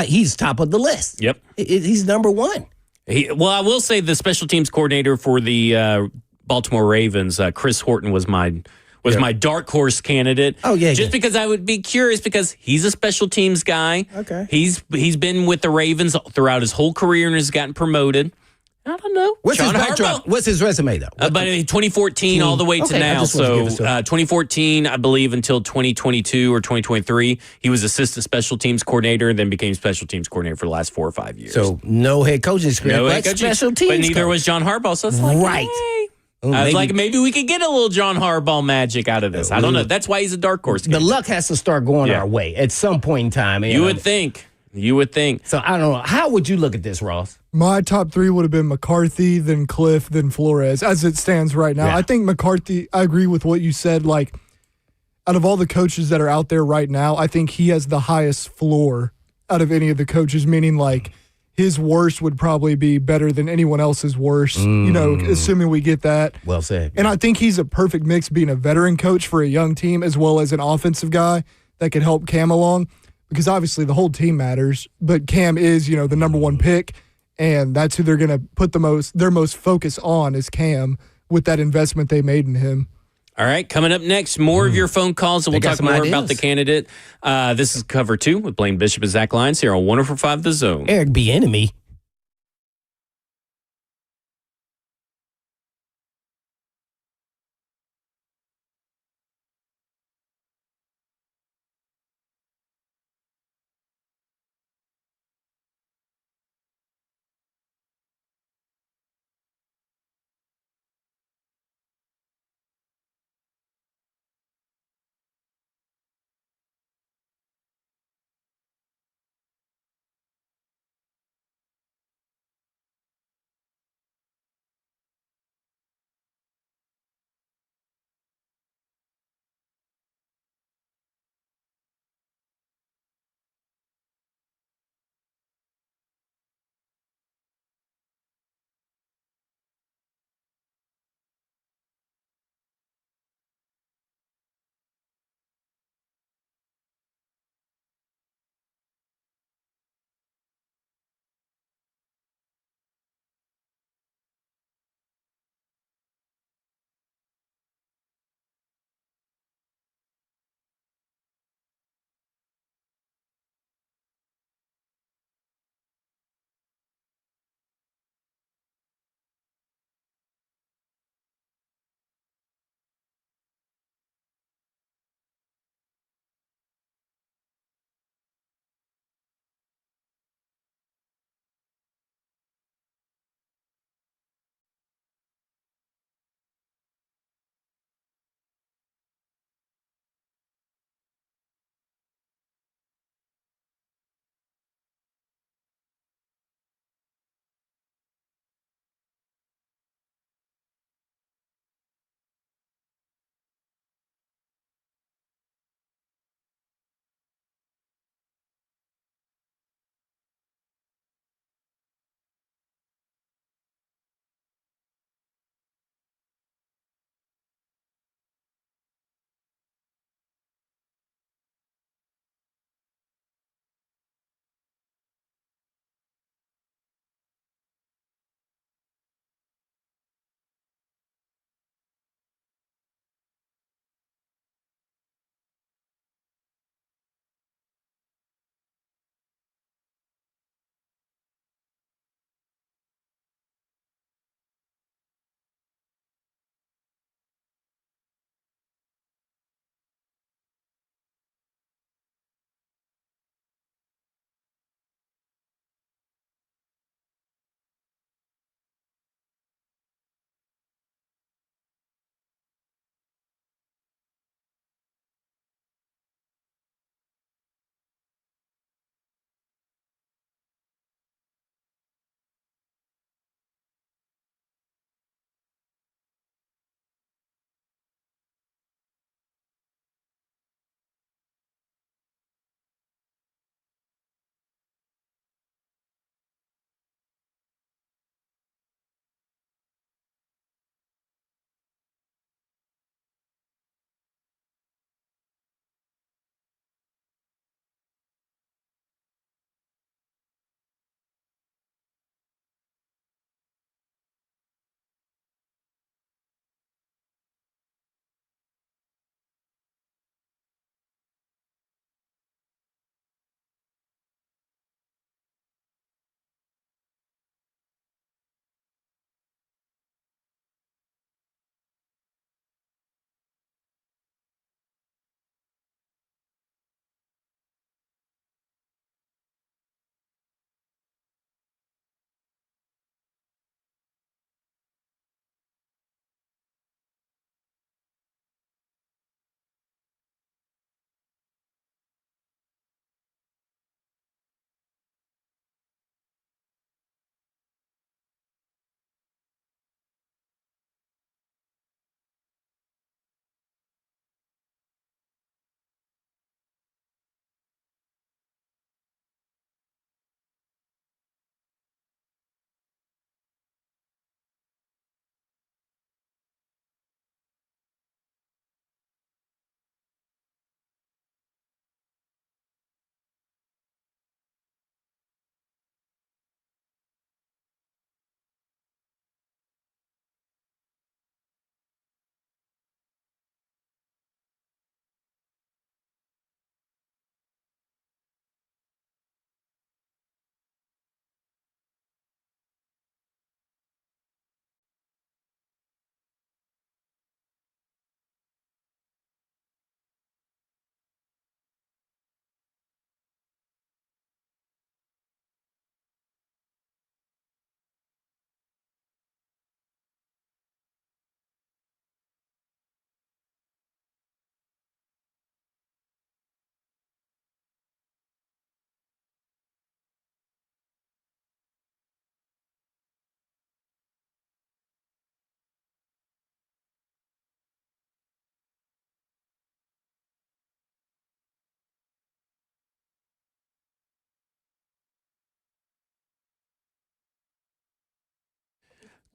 He's top of the list.
Yep.
He's number one.
I will say the special teams coordinator for the Baltimore Ravens, Chris Horton, was my dark horse candidate. Just because I would be curious because he's a special teams guy.
Okay.
He's been with the Ravens throughout his whole career and has gotten promoted. I don't know.
What's his backdrop? What's his resume, though?
But 2014 all the way to now. So 2014, I believe, until 2022 or 2023, he was assistant special teams coordinator, then became special teams coordinator for the last 4 or 5 years.
So no head coaching experience, but special teams.
But neither was John Harbaugh. So it's like, hey. I was like, maybe we could get a little John Harbaugh magic out of this. I don't know. That's why he's a dark horse.
The luck has to start going our way at some point in time.
You would think. So I don't know. How would you look at this, Ross?
My top 3 would have been McCarthy, then Cliff, then Flores, as it stands right now. I think McCarthy, I agree with what you said. Like, out of all the coaches that are out there right now, I think he has the highest floor out of any of the coaches, meaning like his worst would probably be better than anyone else's worst, assuming we get that.
Well said.
And I think he's a perfect mix being a veteran coach for a young team as well as an offensive guy that could help Cam along. Because obviously the whole team matters, but Cam is, the number 1 pick, and that's who they're going to put their most focus on is Cam with that investment they made in him.
All right, coming up next, more of your phone calls, and we'll talk more about the candidate. This is Cover 2 with Blaine Bishop and Zach Lyons here on 104.5 The Zone.
Eric Bieniemy.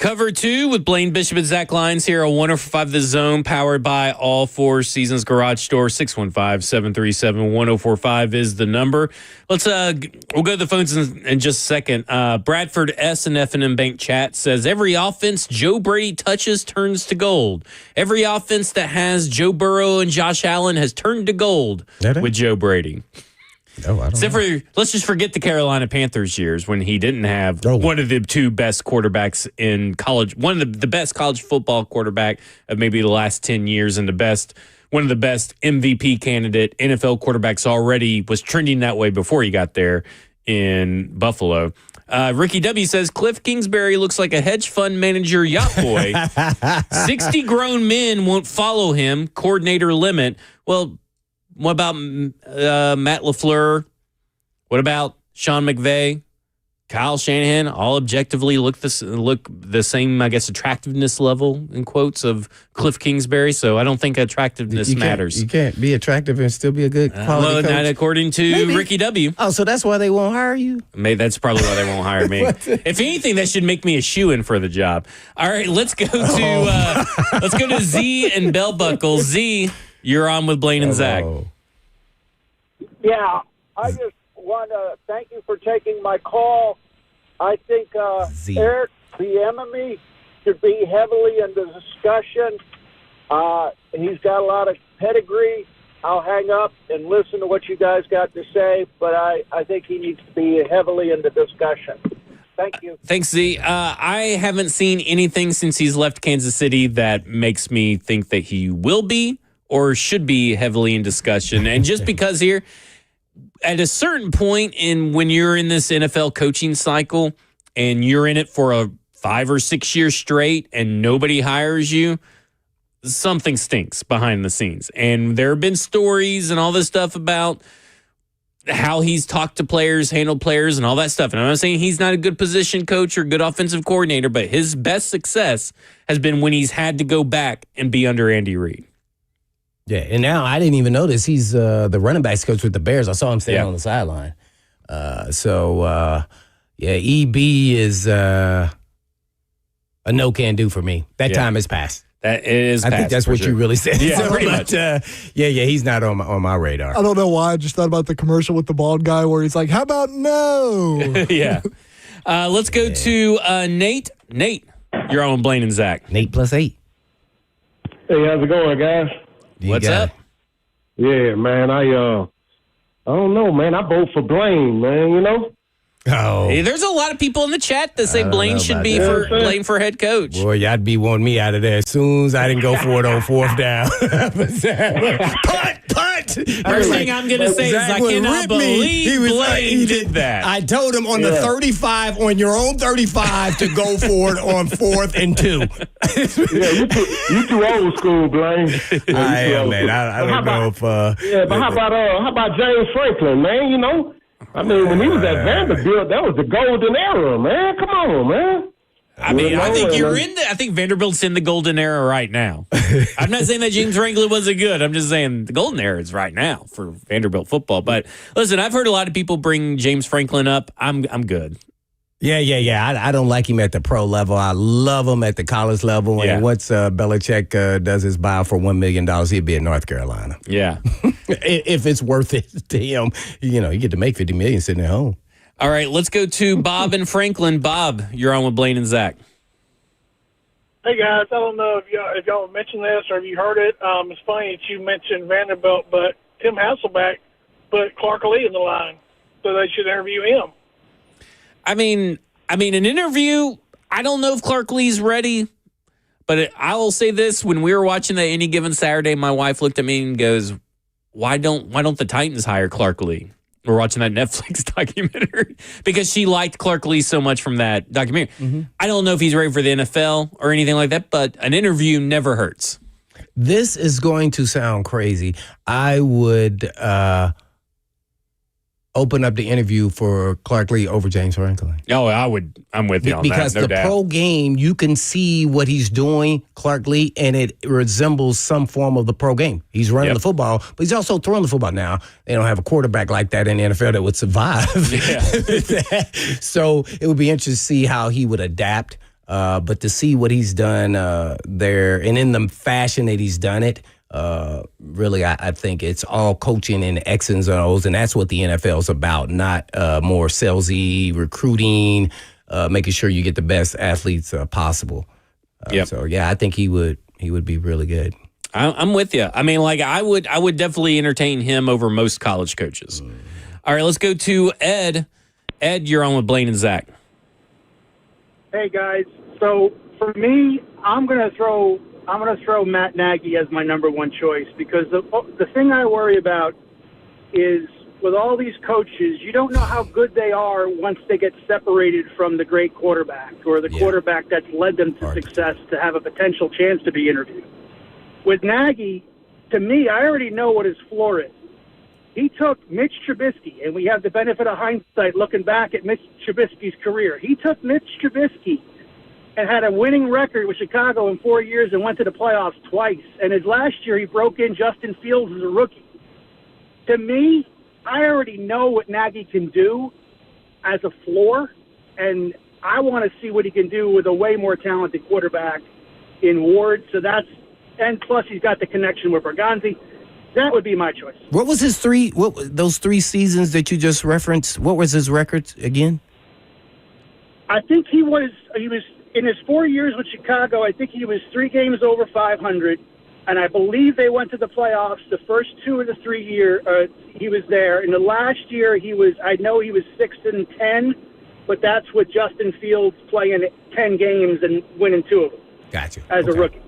Cover 2 with Blaine Bishop and Zach Lyons here on 104.5 The Zone, powered by All Four Seasons Garage Store. 615-737-1045 is the number. We'll go to the phones in just a second. Bradford S. and F&M Bank chat says, every offense Joe Brady touches turns to gold. Every offense that has Joe Burrow and Josh Allen has turned to gold with Joe Brady.
Oh, I don't know.
Let's just forget the Carolina Panthers years when he didn't have one of the two best quarterbacks in college, one of the best college football quarterback of maybe the last 10 years, and one of the best MVP candidate NFL quarterbacks already, was trending that way before he got there in Buffalo. Ricky W. says, Cliff Kingsbury looks like a hedge fund manager yacht boy. 60 grown men won't follow him. Coordinator limit. Well, what about Matt LaFleur? What about Sean McVay? Kyle Shanahan? All objectively look the same, I guess, attractiveness level, in quotes, of Cliff Kingsbury. So I don't think attractiveness matters.
You can't be attractive and still be a good quality coach.
Not according to Ricky W.
Oh, so that's why they won't hire you?
Maybe that's probably why they won't hire me. If anything, that should make me a shoo-in for the job. All right, let's go to Z and Bell Buckle. Z, you're on with Blaine and Zach.
Yeah, I just want to thank you for taking my call. I think Eric Bieniemy should be heavily in the discussion. He's got a lot of pedigree. I'll hang up and listen to what you guys got to say, but I think he needs to be heavily in the discussion. Thank you.
Thanks, Z. I haven't seen anything since he's left Kansas City that makes me think that he will be or should be heavily in discussion. And just because here, at a certain point when you're in this NFL coaching cycle and you're in it for a 5 or 6 years straight and nobody hires you, something stinks behind the scenes. And there have been stories and all this stuff about how he's talked to players, handled players, and all that stuff. And I'm not saying he's not a good position coach or good offensive coordinator, but his best success has been when he's had to go back and be under Andy Reid.
Yeah, and now I didn't even notice he's the running backs coach with the Bears. I saw him standing on the sideline. EB is a no can do for me. That time has passed.
That is.
I think that's what you really said.
Yeah, pretty much.
He's not on my radar.
I don't know why. I just thought about the commercial with the bald guy where he's like, "How about no?"
Yeah. Let's go to Nate. Nate, you're on with Blaine and Zach.
Nate +8.
Hey, how's it going, guys?
What's up?
Yeah, man. I don't know, man. I vote for Blaine, man. You know.
Oh,
hey, there's a lot of people in the chat that say Blaine should be Blaine for head coach.
Boy, y'all be wanting me out of there as soon as I didn't go for it on fourth down. Punt!
First thing I'm going to say is I cannot believe Blaine did that.
I told him on the 35, on your own 35, to go for it on 4th and 2.
you too old school, Blaine.
I am, man. I don't know if.
But how about James Franklin, man? You know. I mean, when he was at Vanderbilt, that was the golden era, man. Come on, man.
I mean, I think Vanderbilt's in the golden era right now. I'm not saying that James Franklin wasn't good. I'm just saying the golden era is right now for Vanderbilt football. But listen, I've heard a lot of people bring James Franklin up. I'm good.
Yeah. I don't like him at the pro level. I love him at the college level.
Yeah.
And once Belichick does his buyout for $1 million, he'd be in North Carolina.
Yeah.
If it's worth it to him, you get to make $50 million sitting at home.
All right, let's go to Bob and Franklin. Bob, you're on with Blaine and Zach.
Hey, guys. I don't know if y'all mentioned this or if you heard it. It's funny that you mentioned Vanderbilt, but Tim Hasselbeck put Clark Lee in the line, so they should interview him.
I mean, an interview, I don't know if Clark Lee's ready, but I will say this. When we were watching that Any Given Saturday, my wife looked at me and goes, why don't the Titans hire Clark Lee? We're watching that Netflix documentary because she liked Clark Lee so much from that documentary. Mm-hmm. I don't know if he's ready for the NFL or anything like that, but an interview never hurts.
This is going to sound crazy. I would open up the interview for Clark Lee over James Franklin.
Oh, I would. I'm with you on
because
that. No doubt.
Pro game, you can see what he's doing, Clark Lee, and it resembles some form of the pro game. He's running the football, but he's also throwing the football now. They don't have a quarterback like that in the NFL that would survive.
Yeah.
So it would be interesting to see how he would adapt But to see what he's done there and in the fashion that he's done it, really, I think it's all coaching in X and O's, and that's what the NFL is about, not more salesy recruiting, making sure you get the best athletes possible. So, yeah, I think he would be really good.
I'm with you. I mean, like I would definitely entertain him over most college coaches. All right, let's go to Ed. Ed, you're on with Blaine and Zach.
Hey guys, so for me, I'm gonna throw Matt Nagy as my number one choice because the thing I worry about is with all these coaches, you don't know how good they are once they get separated from the great quarterback or the quarterback that's led them to success to have a potential chance to be interviewed. With Nagy, to me, I already know what his floor is. He took Mitch Trubisky, and we have the benefit of hindsight looking back at Mitch Trubisky's career. He took Mitch Trubisky and had a winning record with Chicago in 4 years and went to the playoffs twice. And his last year, he broke in Justin Fields as a rookie. To me, I already know what Nagy can do as a floor, and I want to see what he can do with a way more talented quarterback in Ward. And plus he's got the connection with Berganzi. That would be my choice.
What was his those 3 seasons that you just referenced? What was his record again?
I think he was in his 4 years with Chicago, I think he was 3 games over 500, and I believe they went to the playoffs the first 2 of the 3 years he was there. In the last year, I know he was 6-10, but that's with Justin Fields playing 10 games and winning 2 of them.
Gotcha.
As a rookie.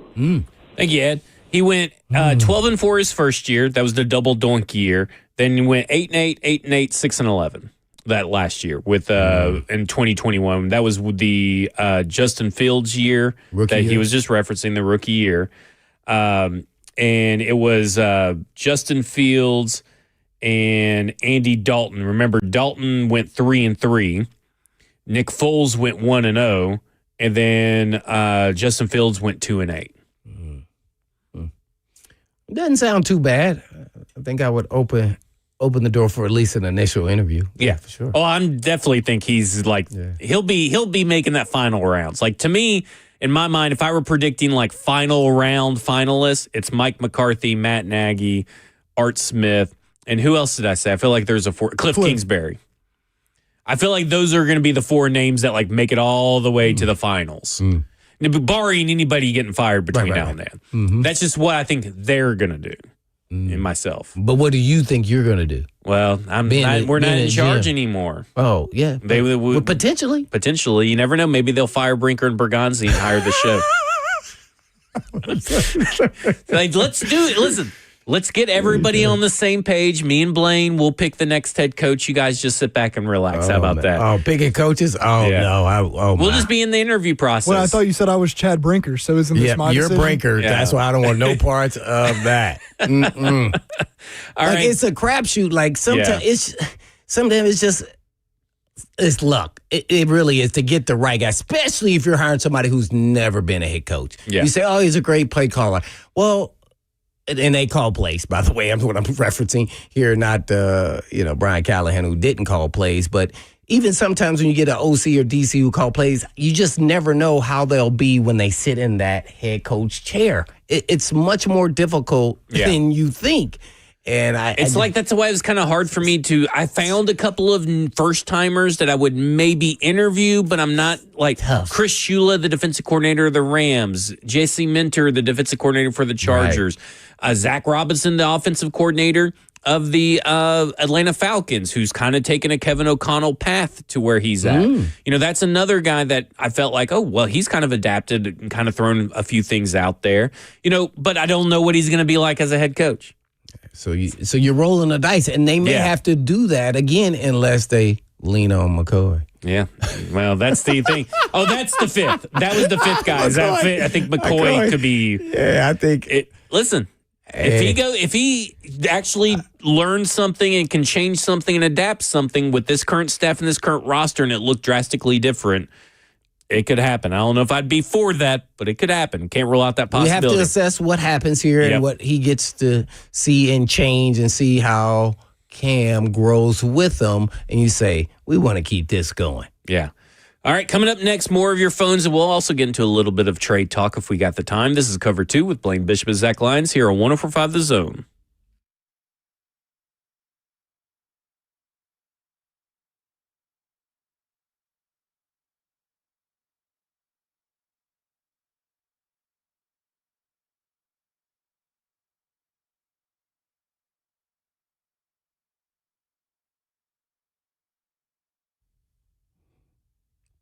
Thank you, Ed. He went 12-4 his first year. That was the double donkey year. Then he went 8-8, 8-8, 6-11 that last year with in 2021. That was the Justin Fields year he was just referencing, the rookie year. And it was Justin Fields and Andy Dalton. Remember, Dalton went 3-3. Nick Foles went 1-0, and then Justin Fields went 2-8.
Doesn't sound too bad. I think I would open the door for at least an initial interview.
Yeah,
for sure.
Oh, I'm definitely think he's like he'll be making that final rounds. Like, to me, in my mind, if I were predicting like final round finalists, it's Mike McCarthy, Matt Nagy, Art Smith, and who else did I say? I feel like there's Cliff Kingsbury. I feel like those are going to be the 4 names that like make it all the way to the finals. Barring anybody getting fired between now and then. That's just what I think they're going to do in myself.
But what do you think you're going to do?
Well, we're not in charge anymore.
Oh, yeah. Well, potentially.
Potentially. You never know. Maybe they'll fire Brinker and Berganzi and hire the show. Like, let's do it. Listen, let's get everybody on the same page. Me and Blaine will pick the next head coach. You guys just sit back and relax. How about that?
Oh, picking coaches? Oh, yeah. No.
We'll just be in the interview process.
Well, I thought you said I was Chad Brinker, so isn't this my decision?
You're Brinker. Yeah. That's why I don't want no parts of that. All right. It's a crapshoot. Like, sometimes it's luck. It really is to get the right guy, especially if you're hiring somebody who's never been a head coach. Yeah. You say, oh, he's a great play caller. Well, and they call plays, by the way. I'm what I'm referencing here, not Brian Callahan, who didn't call plays. But even sometimes when you get an OC or DC who call plays, you just never know how they'll be when they sit in that head coach chair. It's much more difficult than you think. And that's why it was kind of hard for me to. I found a couple of first timers that I would maybe interview, but I'm not like tough. Chris Shula, the defensive coordinator of the Rams, Jesse Minter, the defensive coordinator for the Chargers, Zach Robinson, the offensive coordinator of the Atlanta Falcons, who's kind of taken a Kevin O'Connell path to where he's at. That's another guy that I felt like, oh, well, he's kind of adapted and kind of thrown a few things out there, but I don't know what he's going to be like as a head coach. So you're rolling the dice, and they may have to do that again unless they lean on McCoy.
Yeah, well, that's the thing. Oh, that's the 5th. That was the 5th guy. I think McCoy could be.
Yeah, I think.
Listen, if he actually learns something and can change something and adapt something with this current staff and this current roster, and it looked drastically different, it could happen. I don't know if I'd be for that, but it could happen. Can't rule out that possibility.
We have to assess what happens here and what he gets to see and change and see how Cam grows with them. And you say, we want to keep this going.
Yeah. All right, coming up next, more of your phones, and we'll also get into a little bit of trade talk if we got the time. This is Cover 2 with Blaine Bishop and Zach Lyons here on 104.5 The Zone.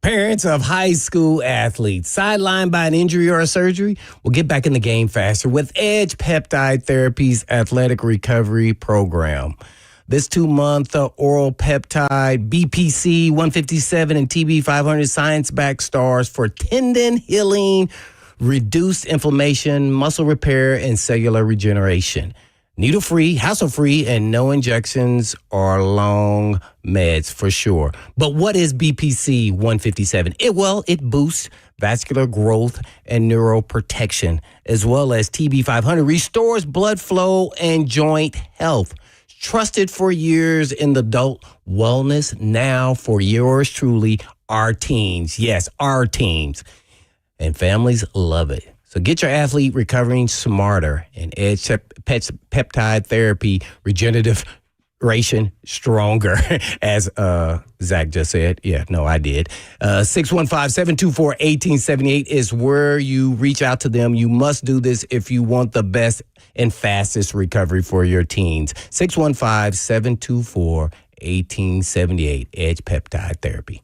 Parents of high school athletes sidelined by an injury or a surgery will get back in the game faster with Edge Peptide Therapy's athletic recovery program. This 2-month oral peptide BPC 157 and TB 500 science-backed stars for tendon healing, reduced inflammation, muscle repair, and cellular regeneration. Needle-free, hassle-free, and no injections or long meds for sure. But what is BPC 157? It boosts vascular growth and neuroprotection, as well as TB 500 restores blood flow and joint health. Trusted for years in the adult wellness, now for yours truly, our teens. Yes, our teens. And families love it. So get your athlete recovering smarter and Edge Peptide Therapy regeneration stronger, as Zach just said. Yeah, no, I did. 615-724-1878 is where you reach out to them. You must do this if you want the best and fastest recovery for your teens. 615-724-1878, Edge Peptide Therapy.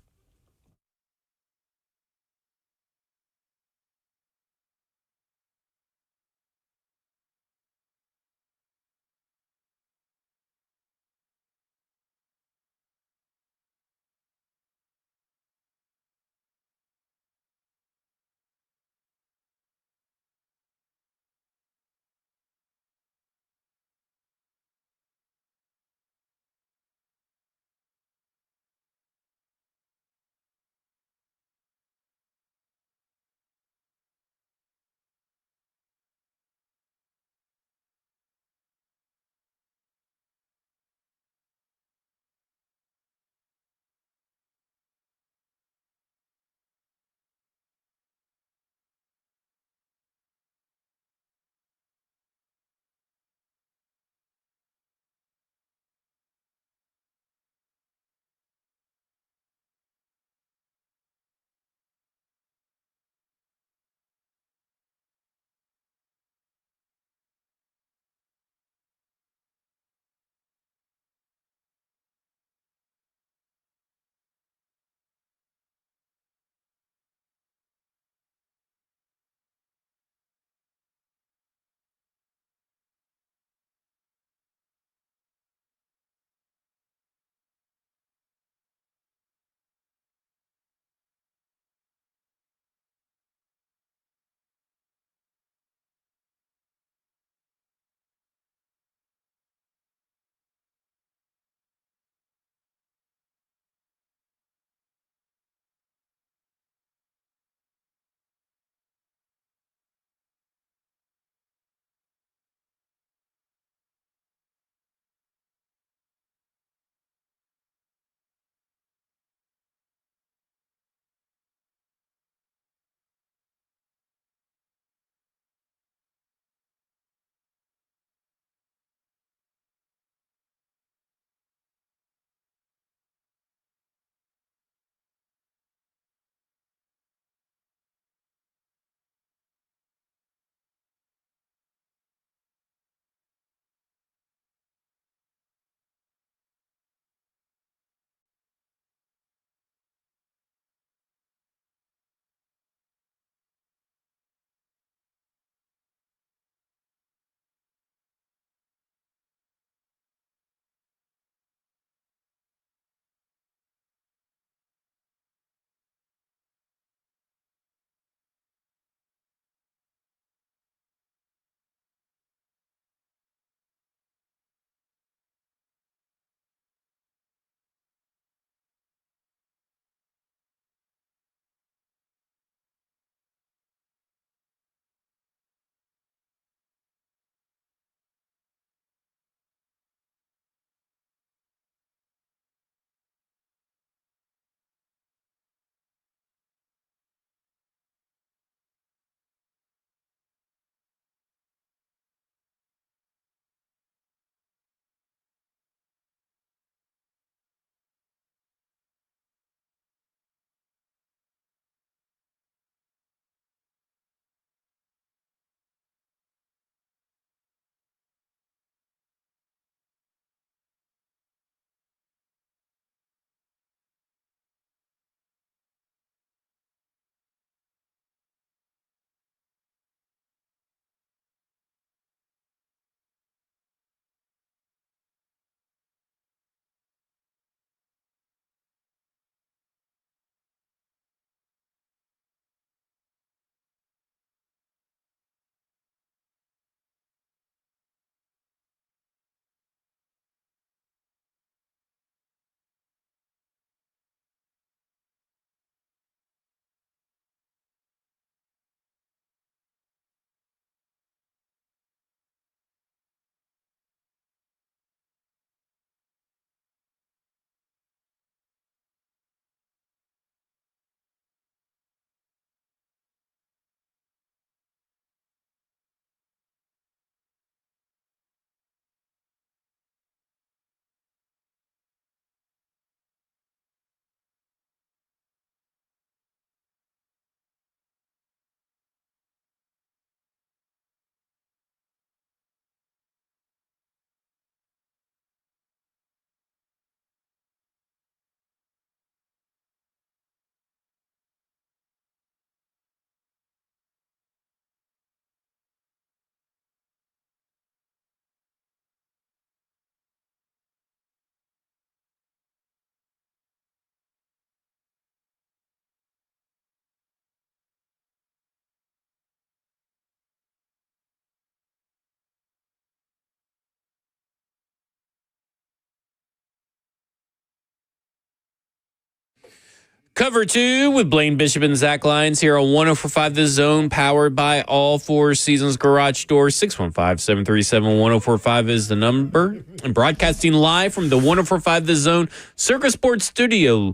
Cover 2 with Blaine Bishop and Zach Lyons here on 104.5 The Zone, powered by All Four Seasons Garage Door. 615-737-1045 is the number. And broadcasting live from the 104.5 The Zone Circus Sports Studio.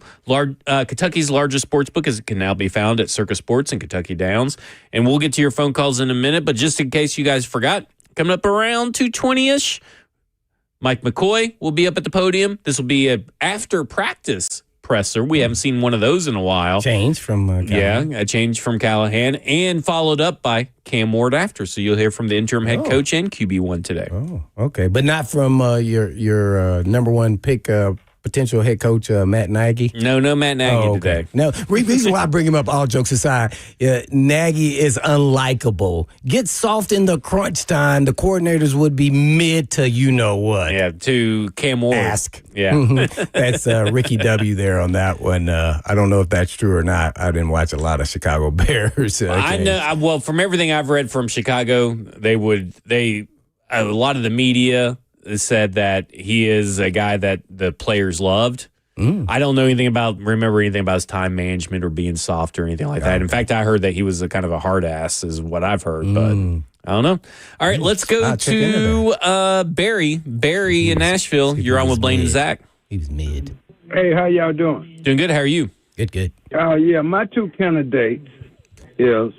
Kentucky's largest sports book can now be found at Circus Sports in Kentucky Downs. And we'll get to your phone calls in a minute, but just in case you guys forgot, coming up around 2:20-ish, Mike McCoy will be up at the podium. This will be an after practice presser. We haven't seen one of those in a while.
Change from Callahan.
Yeah, a change from Callahan, and followed up by Cam Ward after. So you'll hear from the interim head coach and QB1 today.
Oh, okay. But not from your number one pick, potential head coach, Matt Nagy?
No Matt Nagy today.
No, reason why I bring him up, all jokes aside, Nagy is unlikable. Get soft in the crunch time. The coordinators would be mid to you-know-what.
Yeah, to Cam Ward.
Ask.
Yeah.
That's Ricky W. there on that one. I don't know if that's true or not. I didn't watch a lot of Chicago Bears.
I know. Well, from everything I've read from Chicago, a lot of the media said that he is a guy that the players loved. I don't know remember anything about his time management or being soft or anything like that. In fact, I heard that he was a kind of a hard ass is what I've heard, but I don't know. All right, let's go to Barry. Barry in Nashville. You're on with Blaine and Zach.
He was mid.
Hey, how y'all doing?
Doing good. How are you?
Good.
Yeah, my two candidates is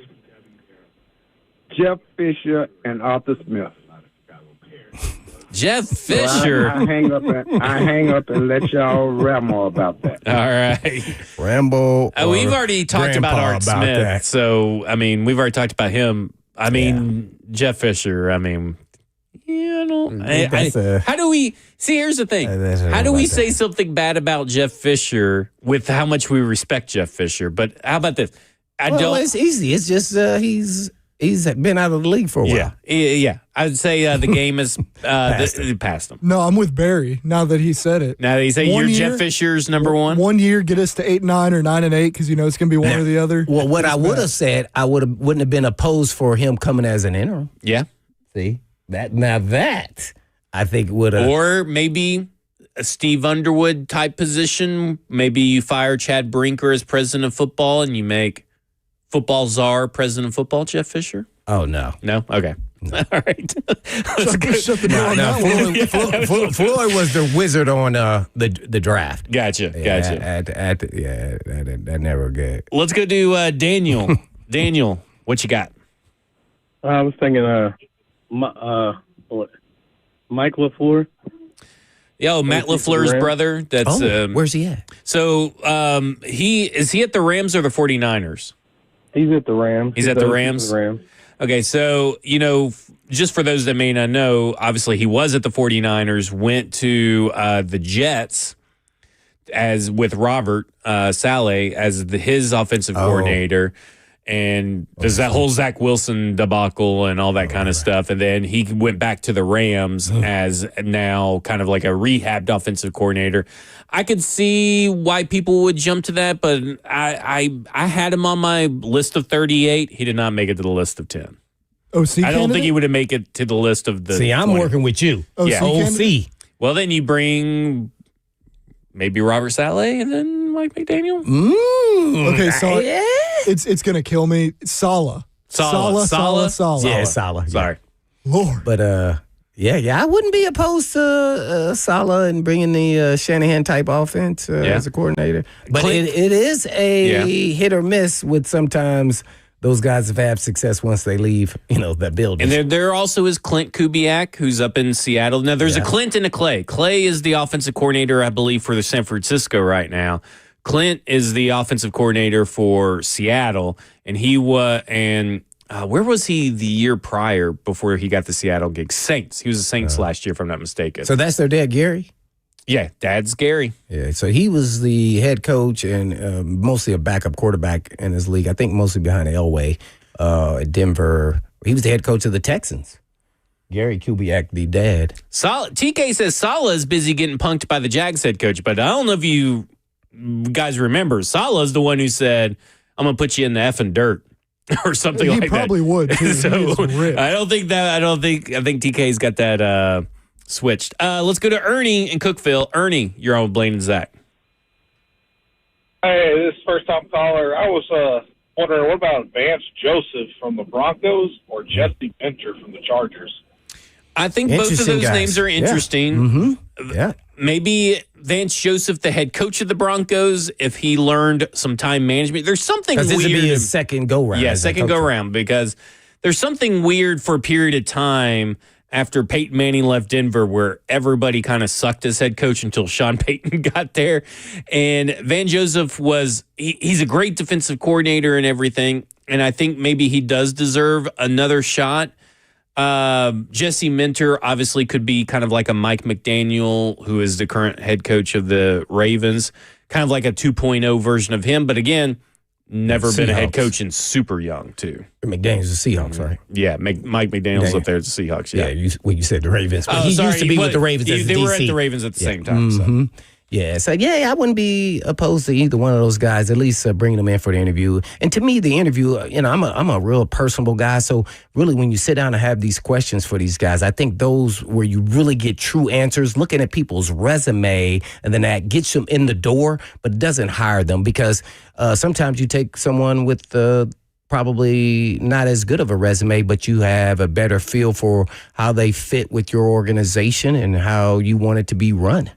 Jeff Fisher and Arthur Smith.
Jeff Fisher.
I hang up and let y'all ramble about that.
All right.
Rambo.
We've already talked about Art Smith. That. So, we've already talked about him. Jeff Fisher, how do we see? Here's the thing. How do we say something bad about Jeff Fisher with how much we respect Jeff Fisher? But how about this?
It's easy. It's just he's been out of the league for a while.
Yeah. I would say the game is past him.
No, I'm with Barry now that he said it.
Now that he said Jeff Fisher's number one?
1 year, get us to 8-9 or 9-8 because it's going to be one or the other.
Well, what I would have said, I wouldn't have been opposed for him coming as an interim.
Yeah.
See? That I think would have.
Or maybe a Steve Underwood type position. Maybe you fire Chad Brinker as president of football and you make football czar, president of football, Jeff Fisher?
Oh, no.
No? Okay. No. All right.
Shut the door on that one.
Floyd was the wizard on the draft.
Gotcha.
That never good.
Let's go to Daniel. Daniel, what you got?
I was thinking Mike LaFleur.
Yo, Matt LaFleur's brother. That's
where's he at?
So he at the Rams or the 49ers?
He's at the Rams.
He's at the Rams? Okay, so, just for those that may not know, obviously he was at the 49ers, went to the Jets with Robert Saleh as his offensive coordinator. And there's that whole Zach Wilson debacle and all that kind of stuff. And then he went back to the Rams as now kind of like a rehabbed offensive coordinator. I could see why people would jump to that, but I had him on my list of 38. He did not make it to the list of 10.
OC
I don't think he would have made it to the list of the
See, I'm
20.
working with you.
OC.
Well, then you bring maybe Robert Saleh and then Mike McDaniel.
Okay, so it's going to kill me. Saleh.
Saleh.
Yeah, Saleh.
Sorry.
Lord.
But, I wouldn't be opposed to Saleh and bringing the Shanahan-type offense as a coordinator. But it is a hit or miss with sometimes those guys have had success once they leave, that building.
And there also is Clint Kubiak, who's up in Seattle. Now, there's a Clint and a Clay. Clay is the offensive coordinator, I believe, for the San Francisco right now. Clint is the offensive coordinator for Seattle, and where was he the year prior before he got the Seattle gig? Saints. He was the Saints last year, if I'm not mistaken.
So that's their dad, Gary?
Yeah, dad's Gary.
Yeah, so he was the head coach and mostly a backup quarterback in his league. I think mostly behind Elway at Denver. He was the head coach of the Texans. Gary Kubiak, the dad.
TK says Saleh is busy getting punked by the Jags head coach, but I don't know if you guys remember. Saleh is the one who said, I'm going to put you in the effing dirt. Or something like that.
He probably would. Too.
So I think TK's got that switched. Let's go to Ernie in Cookeville. Ernie, you're on with Blaine and Zach.
Hey, this is first time caller. I was wondering, what about Vance Joseph from the Broncos or Jesse Minter from the Chargers?
I think both of those names are interesting.
Yeah. Mm-hmm. Yeah.
Maybe Vance Joseph, the head coach of the Broncos, if he learned some time management. There's something weird.
This would be his second go-round.
Yeah, second go-round, because there's something weird for a period of time after Peyton Manning left Denver where everybody kind of sucked as head coach until Sean Payton got there. And Van Joseph he's a great defensive coordinator and everything, and I think maybe he does deserve another shot. Jesse Minter obviously could be kind of like a Mike McDaniel, who is the current head coach of the Ravens, kind of like a 2.0 version of him. But again, never been a head coach and super young, too.
McDaniel's the Seahawks, right?
Yeah, Mike McDaniel's up there at the Seahawks. Yeah,
you said the Ravens. But he used to be with the Ravens as
They
DC.
were at the Ravens at the same time. So.
Yeah, so I wouldn't be opposed to either one of those guys, at least bringing them in for the interview. And to me, the interview, I'm a real personable guy. So really, when you sit down and have these questions for these guys, I think those where you really get true answers, looking at people's resume, and then that gets them in the door, but doesn't hire them, because sometimes you take someone with probably not as good of a resume, but you have a better feel for how they fit with your organization and how you want it to be run.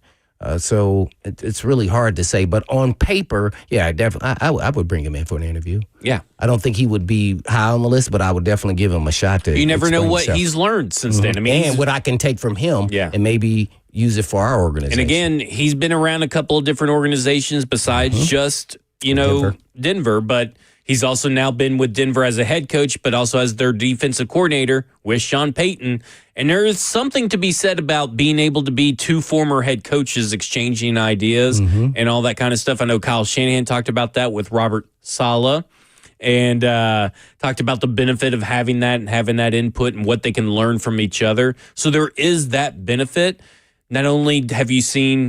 So it's really hard to say, but on paper, definitely, I would bring him in for an interview.
Yeah,
I don't think he would be high on the list, but I would definitely give him a shot to.
You never know what he's learned since then. I mean,
and what I can take from him, and maybe use it for our organization.
And again, he's been around a couple of different organizations besides just Denver, but he's also now been with Denver as a head coach, but also as their defensive coordinator with Sean Payton. And there is something to be said about being able to be two former head coaches exchanging ideas and all that kind of stuff. I know Kyle Shanahan talked about that with Robert Saleh and talked about the benefit of having that and having that input and what they can learn from each other. So there is that benefit. Not only have you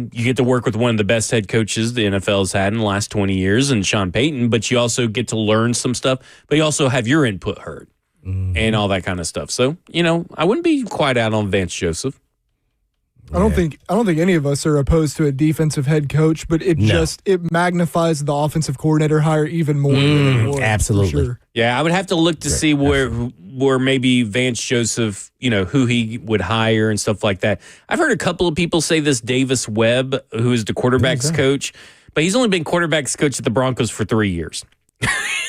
get to work with one of the best head coaches the NFL has had in the last 20 years, and Sean Payton, but you also get to learn some stuff, but you also have your input heard and all that kind of stuff. So, I wouldn't be quite out on Vance Joseph.
I don't think any of us are opposed to a defensive head coach, but it magnifies the offensive coordinator hire even more. Than it would,
absolutely.
for sure.
Yeah, I would have to look to see where maybe Vance Joseph, who he would hire and stuff like that. I've heard a couple of people say this Davis Webb, who is the quarterback's coach, but he's only been quarterback's coach at the Broncos for 3 years.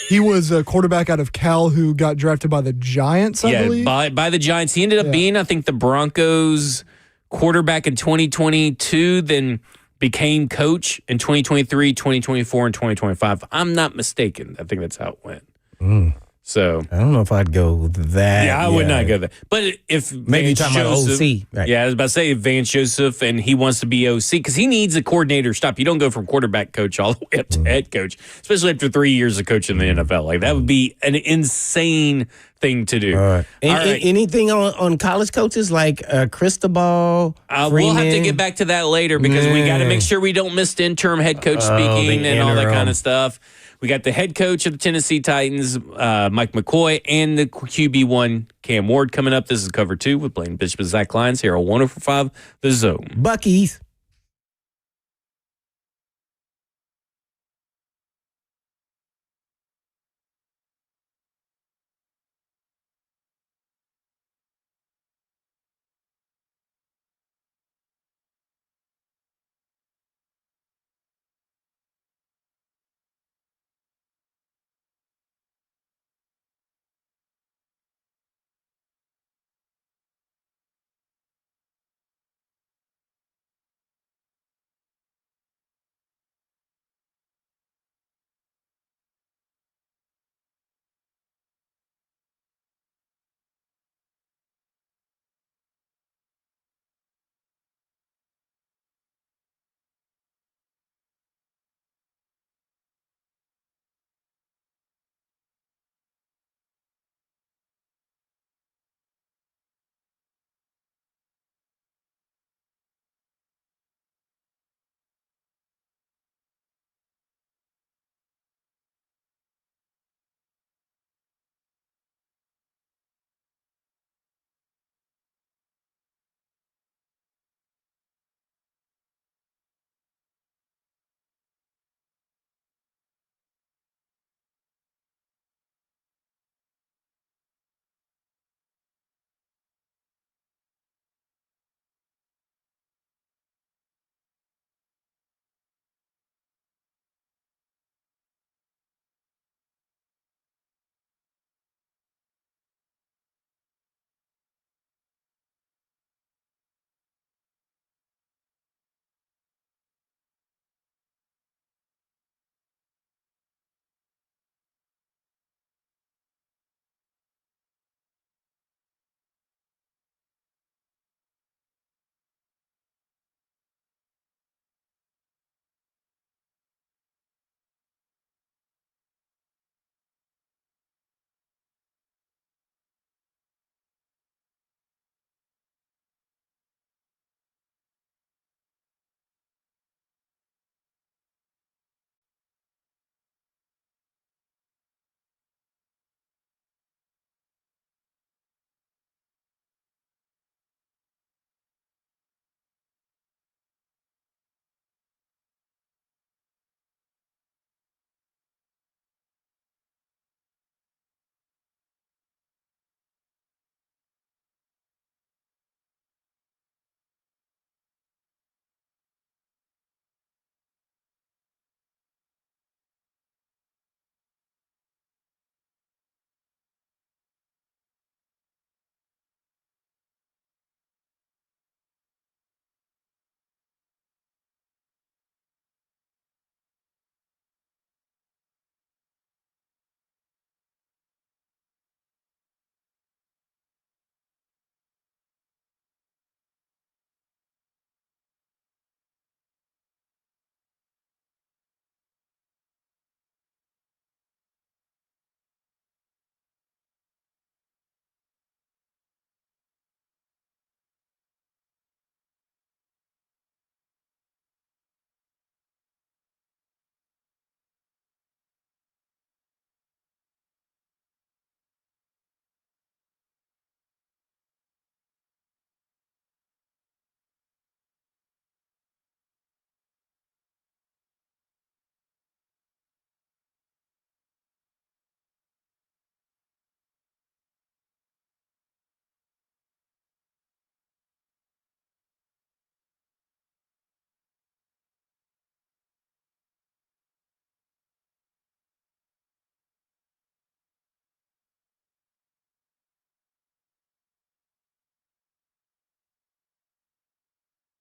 He was a quarterback out of Cal who got drafted by the Giants, I believe.
By the Giants. He ended up being, I think, the Broncos quarterback in 2022, then became coach in 2023, 2024, and 2025. I'm not mistaken. I think that's how it went. So
I don't know if I'd go that.
Yeah, I would not go there. But if
maybe you're talking about OC. Right.
Yeah, I was about to say Vance Joseph, and he wants to be OC because he needs a coordinator stop. You don't go from quarterback coach all the way up to head coach, especially after 3 years of coaching the NFL. Like that would be an insane thing to do.
All right. Anything on college coaches like Cristobal?
We'll have to get back to that later because we got to make sure we don't miss the interim head coach speaking and all that kind of stuff. We got the head coach of the Tennessee Titans, Mike McCoy, and the QB1, Cam Ward, coming up. This is Cover 2 with Blaine Bishop and Zach Lyons here on 104.5 The Zone.
Bucky's.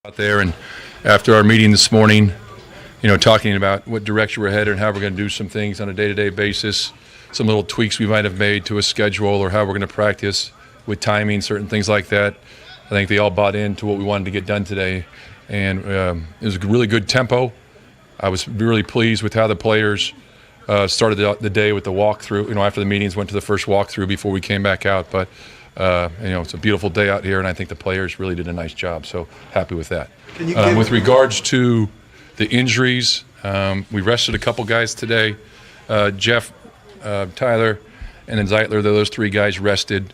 Out there, and after our meeting this morning, talking about what direction we're headed and how we're going to do some things on a day-to-day basis, some little tweaks we might have made to a schedule or how we're going to practice with timing, certain things like that. I think they all bought into what we wanted to get done today, and it was a really good tempo. I was really pleased with how the players started the day with the walkthrough. After the meetings, went to the first walkthrough before we came back out, but it's a beautiful day out here, and I think the players really did a nice job, so happy with that. With regards to the injuries, we rested a couple guys today. Jeff, Tyler, and then Zeitler, those 3 guys rested.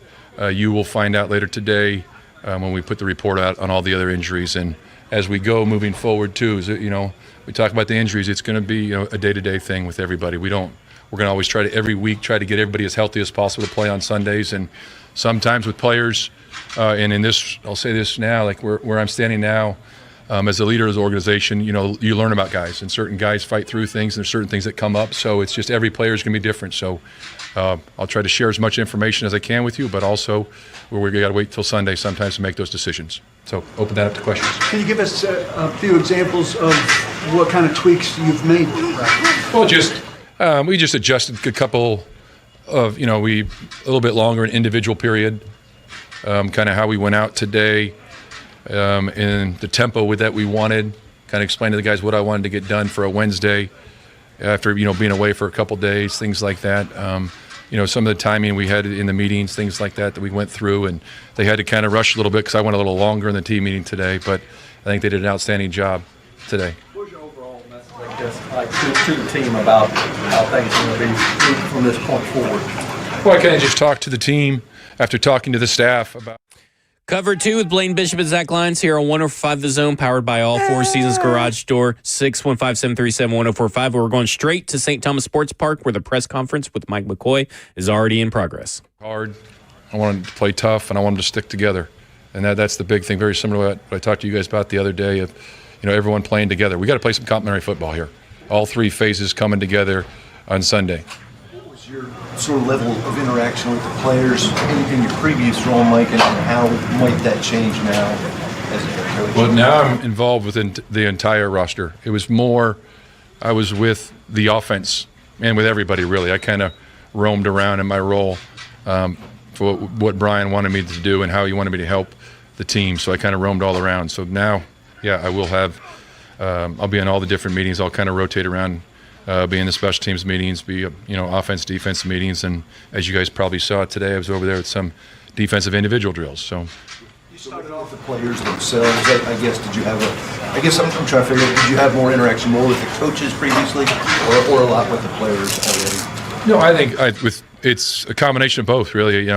You will find out later today when we put the report out on all the other injuries. And as we go moving forward, too, we talk about the injuries, it's going to be a day-to-day thing with everybody. We're going to always try to, every week, try to get everybody as healthy as possible to play on Sundays. And sometimes with players, and in this, I'll say this now, like where I'm standing now, as a leader of the organization, you learn about guys, and certain guys fight through things, and there's certain things that come up. So it's just every player is going to be different. So I'll try to share as much information as I can with you, but also we got to wait till Sunday sometimes to make those decisions. So open that up to questions.
Can you give us a few examples of what kind of tweaks you've made?
Well, we just adjusted a couple of, a little bit longer an individual period, kind of how we went out today, and the tempo that we wanted, kind of explained to the guys what I wanted to get done for a Wednesday after, being away for a couple days, things like that. Some of the timing we had in the meetings, things like that we went through, and they had to kind of rush a little bit because I went a little longer in the team meeting today, but I think they did an outstanding job today.
What's your overall message, I guess, to the team about how things are going to be from this point forward?
Well, I kind of just talked to the team after talking to the staff about.
Cover 2 with Blaine Bishop and Zach Lyons here on 105 The Zone, powered by All Four Seasons Garage Door, 615-737-1045. We're going straight to St. Thomas Sports Park, where the press conference with Mike McCoy is already in progress.
Hard. I wanted to play tough, and I wanted to stick together. And that's the big thing, very similar to what I talked to you guys about the other day of, everyone playing together. We got to play some complementary football here. All 3 phases coming together on Sunday.
Your sort of level of interaction with the players in your previous role, Mike, and how might that change now as a head coach?
Well, now I'm involved within the entire roster. It was more, I was with the offense and with everybody, really. I kind of roamed around in my role for what Brian wanted me to do and how he wanted me to help the team. So I kind of roamed all around. So now, I will have, I'll be in all the different meetings. I'll kind of rotate around. Be in the special teams meetings, be offense, defense meetings, and as you guys probably saw today, I was over there with some defensive individual drills. So
you started off the players themselves. I guess did you have I guess I'm trying to figure out, did you have more interaction with the coaches previously, or a lot with the players already?
No, I think it's a combination of both, really.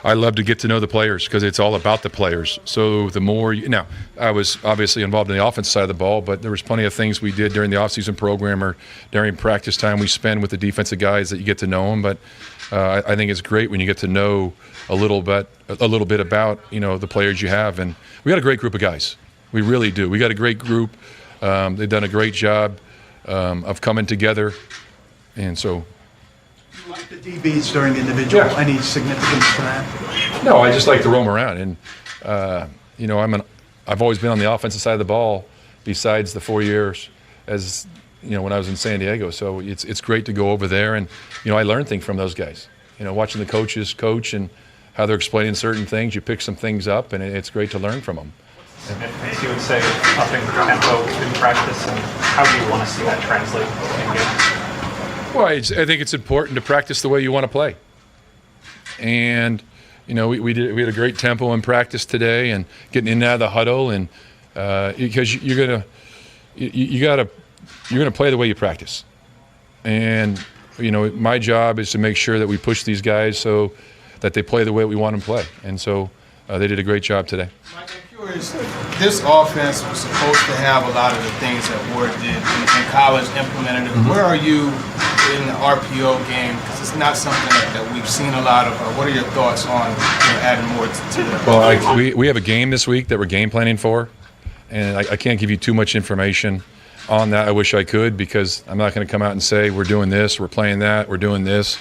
I love to get to know the players because it's all about the players. So the more now, I was obviously involved in the offense side of the ball, but there was plenty of things we did during the offseason program or during practice time we spend with the defensive guys that you get to know them. But I think it's great when you get to know a little bit about the players you have, and we got a great group of guys. We really do. We got a great group. They've done a great job of coming together, and so.
Like the DBs during the individual, any significance to that?
No, I just like to roam around, and I've always been on the offensive side of the ball, besides the 4 years as when I was in San Diego. So it's great to go over there, and I learn things from those guys. Watching the coaches coach and how they're explaining certain things, you pick some things up, and it's great to learn from them.
Significance, you would say, upping tempo in practice, and how do you want to see that translate in games?
Well, I think it's important to practice the way you want to play. And, we had a great tempo in practice today and getting in and out of the huddle, and because you're gonna play the way you practice. And, my job is to make sure that we push these guys so that they play the way we want them to play. And so they did a great job today.
Mike, I'm curious, this offense was supposed to have a lot of the things that Ward did in college implemented. Mm-hmm. Where are you in the RPO game? Because it's not something that we've seen a lot of. What are your thoughts on adding more to that?
Well, we have a game this week that we're game planning for, and I can't give you too much information on that. I wish I could, because I'm not going to come out and say we're doing this, we're playing that, we're doing this,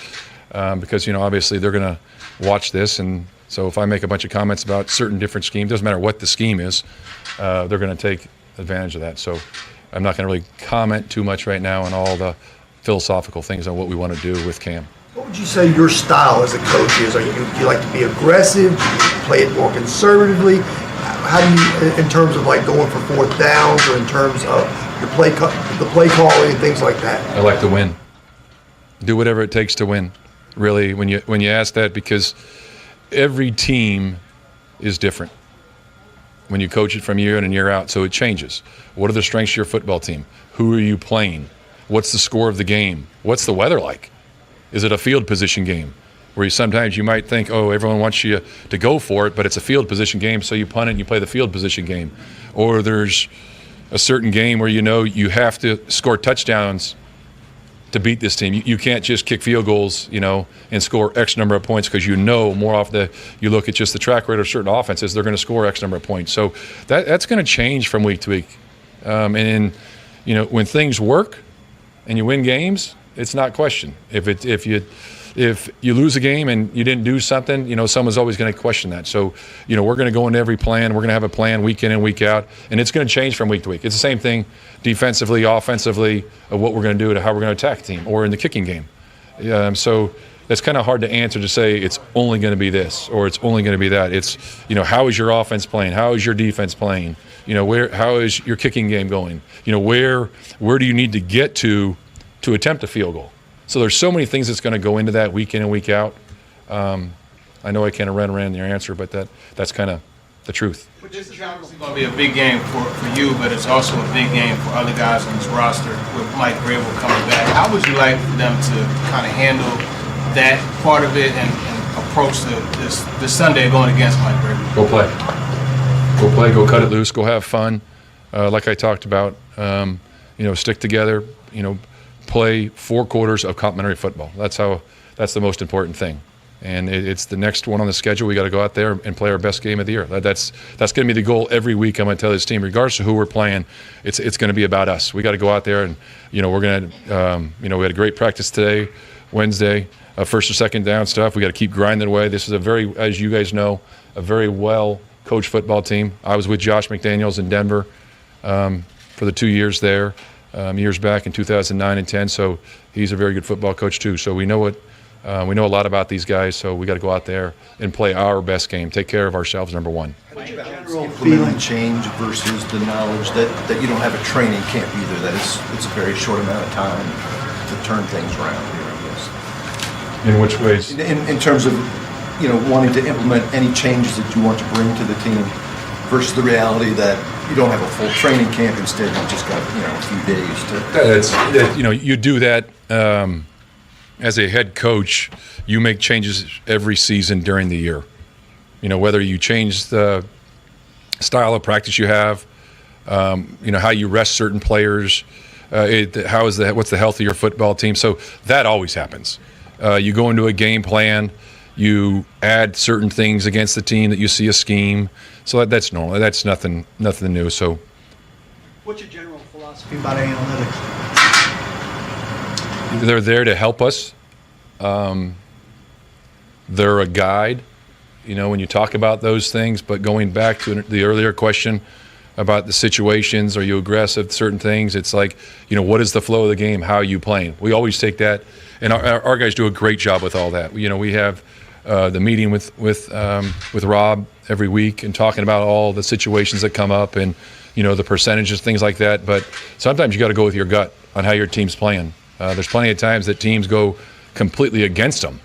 because obviously they're going to watch this and So if I make a bunch of comments about certain different schemes, doesn't matter what the scheme is, they're going to take advantage of that. So I'm not going to really comment too much right now on all the philosophical things on what we want to do with Cam.
What would you say your style as a coach is? Do you like to be aggressive? Do you play it more conservatively? How do you, in terms of like going for fourth downs, or in terms of the play calling and things like that?
I like to win. Do whatever it takes to win. Really, when you ask that, because every team is different when you coach it from year in and year out, so it changes. What are the strengths of your football team? Who are you playing? What's the score of the game? What's the weather like? Is it a field position game where sometimes you might think, oh, everyone wants you to go for it, but it's a field position game, so you punt it and you play the field position game? Or there's a certain game where you have to score touchdowns to beat this team. You can't just kick field goals, and score X number of points, because more often you look at just the track record of certain offenses, they're going to score X number of points. So that's going to change from week to week. And when things work and you win games, it's not questioned. If you lose a game and you didn't do something, someone's always going to question that. So, we're going to go into every plan. We're going to have a plan week in and week out, and it's going to change from week to week. It's the same thing defensively, offensively, of what we're going to do to how we're going to attack the team, or in the kicking game. So that's kind of hard to answer, to say it's only going to be this or it's only going to be that. It's, how is your offense playing? How is your defense playing? How is your kicking game going? Where do you need to get to attempt a field goal? So there's so many things that's going to go into that week in and week out. I know I kind of ran around your answer, but that's kind of the truth.
This is obviously going to be a big game for you, but it's also a big game for other guys on this roster with Mike Grable coming back. How would you like for them to kind of handle that part of it and approach this Sunday going against Mike Grable?
Go play, go cut it loose, go have fun. Like I talked about, stick together, play 4 quarters of complimentary football. That's the most important thing. And it's the next one on the schedule. We got to go out there and play our best game of the year. That's going to be the goal every week. I'm going to tell this team, regardless of who we're playing, it's going to be about us. We got to go out there and, we're going to, we had a great practice today, Wednesday, first or second down stuff. We got to keep grinding away. This is as you guys know, a very well coached football team. I was with Josh McDaniels in Denver for the 2 years there, years back in 2009 and 10. So he's a very good football coach too. So we know a lot about these guys, so we got to go out there and play our best game, take care of ourselves, number one.
Implementing change versus the knowledge that you don't have a training camp either, that it's a very short amount of time to turn things around here, I guess.
In which ways?
In terms of, wanting to implement any changes that you want to bring to the team versus the reality that you don't have a full training camp, instead you just got, a few days to...
You do that... as a head coach, you make changes every season during the year. Whether you change the style of practice you have, how you rest certain players, what's the health of your football team. So that always happens. You go into a game plan, you add certain things against the team that you see a scheme. So that's normal. That's nothing new. So,
what's your general philosophy about analytics?
They're there to help us. They're a guide, when you talk about those things. But going back to the earlier question about the situations, are you aggressive, certain things, it's like, what is the flow of the game? How are you playing? We always take that, and our guys do a great job with all that. We have the meeting with Rob every week and talking about all the situations that come up and, the percentages, things like that. But sometimes you got to go with your gut on how your team's playing. There's plenty of times that teams go completely against them,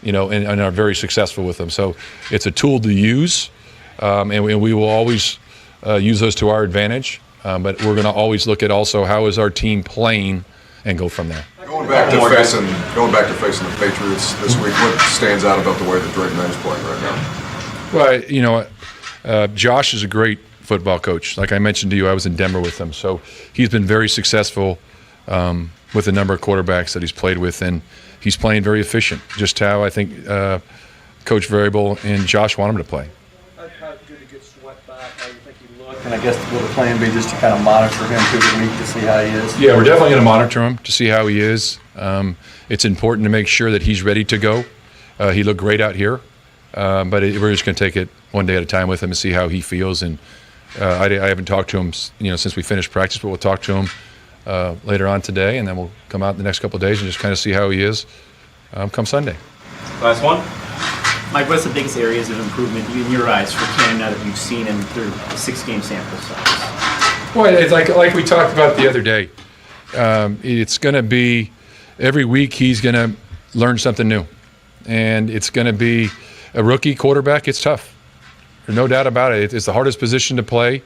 and are very successful with them. So it's a tool to use, and we will always use those to our advantage. But we're going to always look at also how is our team playing and go from there.
Going back to facing the Patriots this week, what stands out about the way that Drake May's playing right now?
Well, Josh is a great football coach. Like I mentioned to you, I was in Denver with him, so he's been very successful with the number of quarterbacks that he's played with, and he's playing very efficient, just how I think Coach Variable and Josh want him to play.
How good to get Sweat back? How do you think he looked? And I guess will the plan be just to kind of monitor him through the week to see how he is?
Yeah, we're definitely going to monitor him to see how he is. It's important to make sure that he's ready to go. He looked great out here. But we're just going to take it one day at a time with him and see how he feels. And I haven't talked to him, since we finished practice, but we'll talk to him later on today, and then we'll come out in the next couple of days and just kind of see how he is come Sunday.
Last one. Mike, what's the biggest areas of improvement in your eyes for Cam now that you've seen him through a 6-game sample size?
Well, it's like we talked about the other day. It's going to be every week he's going to learn something new. And it's going to be a rookie quarterback. It's tough. There's no doubt about it. It's the hardest position to play.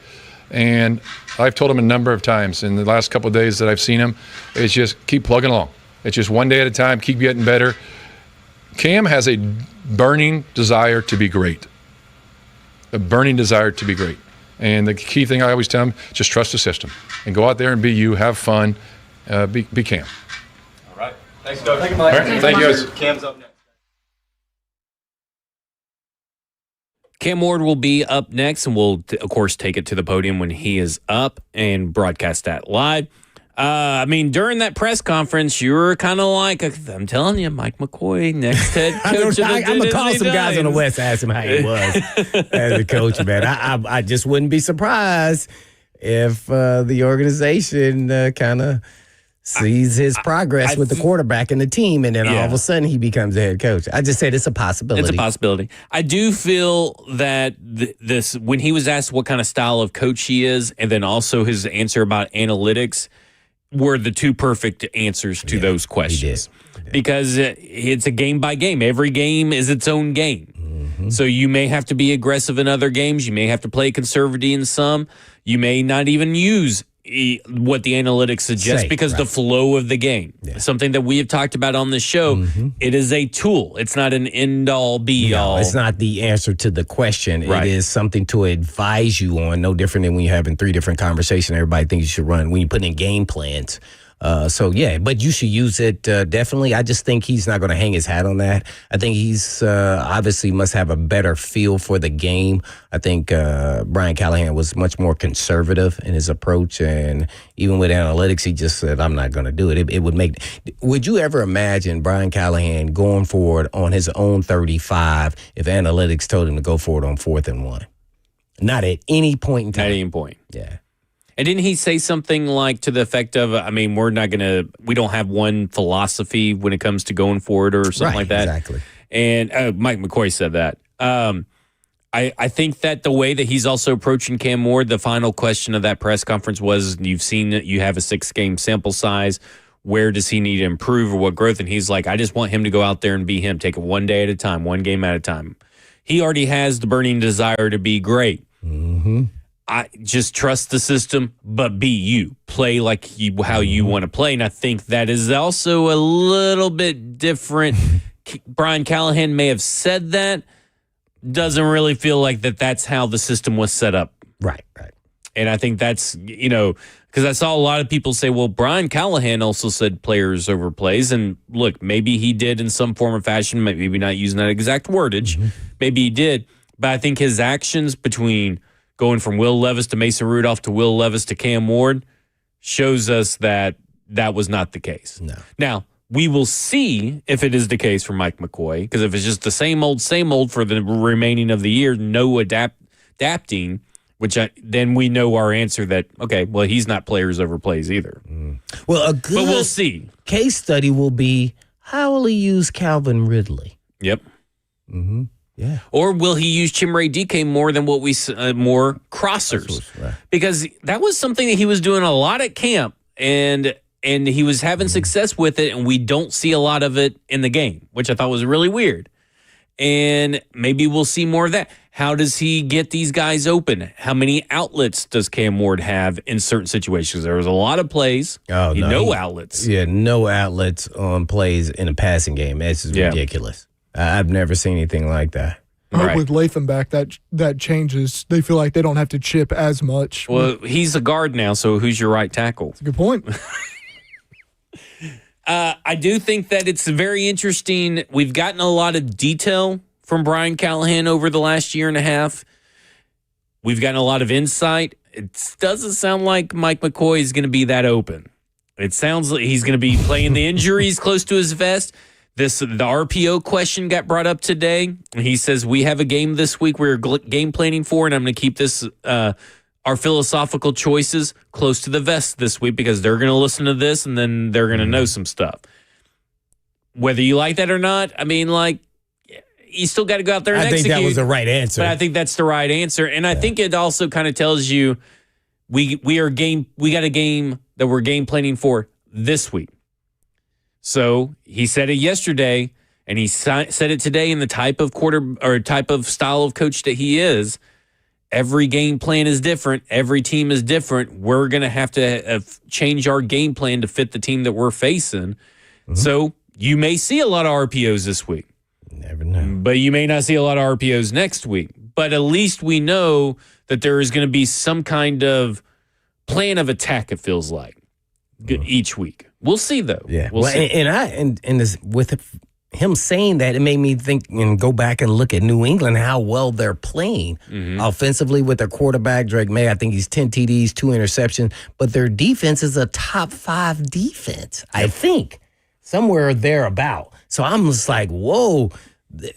And I've told him a number of times in the last couple of days that I've seen him, it's just keep plugging along. It's just one day at a time, keep getting better. Cam has a burning desire to be great. A burning desire to be great. And the key thing I always tell him, just trust the system. And go out there and be you, have fun, be Cam.
All right. Thanks, Doug. Thank you, Mike.
All right. Thank you, guys.
Cam's up next.
Cam Ward will be up next, and we'll, of course, take it to the podium when he is up and broadcast that live. During that press conference, you were kind of like, I'm telling you, Mike McCoy, next head coach.
I'm going to call some guys on the West, ask him how he was as a coach, man. I just wouldn't be surprised if the organization kind of sees his progress with the quarterback and the team, and then all of a sudden he becomes the head coach. I just said it's a possibility.
It's a possibility. I do feel that this, when he was asked what kind of style of coach he is, and then also his answer about analytics, were the two perfect answers to those questions. Because it's a game by game. Every game is its own game. Mm-hmm. So you may have to be aggressive in other games. You may have to play conservative in some. You may not even use what the analytics suggest because the flow of the game. Something that we have talked about on this show, it is a tool. It's not an end-all, be-all.
It's not the answer to the question.
Right.
It is something to advise you on, no different than when you're having 3 different conversations everybody thinks you should run, when you put in game plans. But you should use it definitely. I just think he's not going to hang his hat on that. I think he's obviously must have a better feel for the game. I think Brian Callahan was much more conservative in his approach, and even with analytics, he just said, I'm not going to do it. It would make. Would you ever imagine Brian Callahan going forward on his own 35 if analytics told him to go forward on 4th and 1? Not at any point in time.
Not at any point.
Yeah.
And didn't he say something like to the effect of, we don't have one philosophy when it comes to going forward or something like that?
Exactly.
And Mike McCoy said that. I think that the way that he's also approaching Cam Ward, the final question of that press conference was, you've seen that you have a 6-game sample size. Where does he need to improve or what growth? And he's like, I just want him to go out there and be him. Take it one day at a time, one game at a time. He already has the burning desire to be great.
Mm-hmm.
I just trust the system, but be you. Play like how you want to play. And I think that is also a little bit different. Brian Callahan may have said that. Doesn't really feel like that's how the system was set up.
Right.
And I think that's, because I saw a lot of people say, well, Brian Callahan also said players over plays. And look, maybe he did in some form or fashion, maybe not using that exact wordage. Maybe he did. But I think his actions between going from Will Levis to Mason Rudolph to Will Levis to Cam Ward shows us that was not the case.
No.
Now, we will see if it is the case for Mike McCoy, because if it's just the same old for the remaining of the year, no adapting, then we know our answer that, okay, well, he's not players over plays either.
Well,
but we'll see.
Case study will be, how will he use Calvin Ridley?
Yep.
Mm-hmm. Yeah.
Or will he use Chimere DK more than what we more crossers?
Right.
Because that was something that he was doing a lot at camp, and he was having success with it, and we don't see a lot of it in the game, which I thought was really weird. And maybe we'll see more of that. How does he get these guys open? How many outlets does Cam Ward have in certain situations? There was a lot of plays. No outlets.
Yeah, no outlets on plays in a passing game. That's just ridiculous. I've never seen anything like that.
I hope with Latham back, that changes. They feel like they don't have to chip as much.
Well, he's a guard now, so who's your right tackle?
That's a good point.
I do think that it's very interesting. We've gotten a lot of detail from Brian Callahan over the last year and a half. We've gotten a lot of insight. It doesn't sound like Mike McCoy is going to be that open. It sounds like he's going to be playing the injuries close to his vest. The RPO question got brought up today. He says, we have a game this week we're game planning for, and I'm going to keep this our philosophical choices close to the vest this week because they're going to listen to this and then they're going to know some stuff. Whether you like that or not, I mean, like, you still got to go out there and execute.
I think that was the right answer.
But I think that's the right answer. And I think it also kind of tells you we got a game that we're game planning for this week. So he said it yesterday, and he said it today in the type of style of coach that he is. Every game plan is different. Every team is different. We're going to have to change our game plan to fit the team that we're facing. Mm-hmm. So you may see a lot of RPOs this week.
Never know.
But you may not see a lot of RPOs next week. But at least we know that there is going to be some kind of plan of attack, it feels like, each week. We'll see, though.
Yeah.
We'll see.
And with him saying that, it made me think and go back and look at New England, how well they're playing offensively with their quarterback, Drake May. I think he's 10 TDs, 2 interceptions. But their defense is a top 5 defense, I think, somewhere thereabout. So I'm just like, whoa,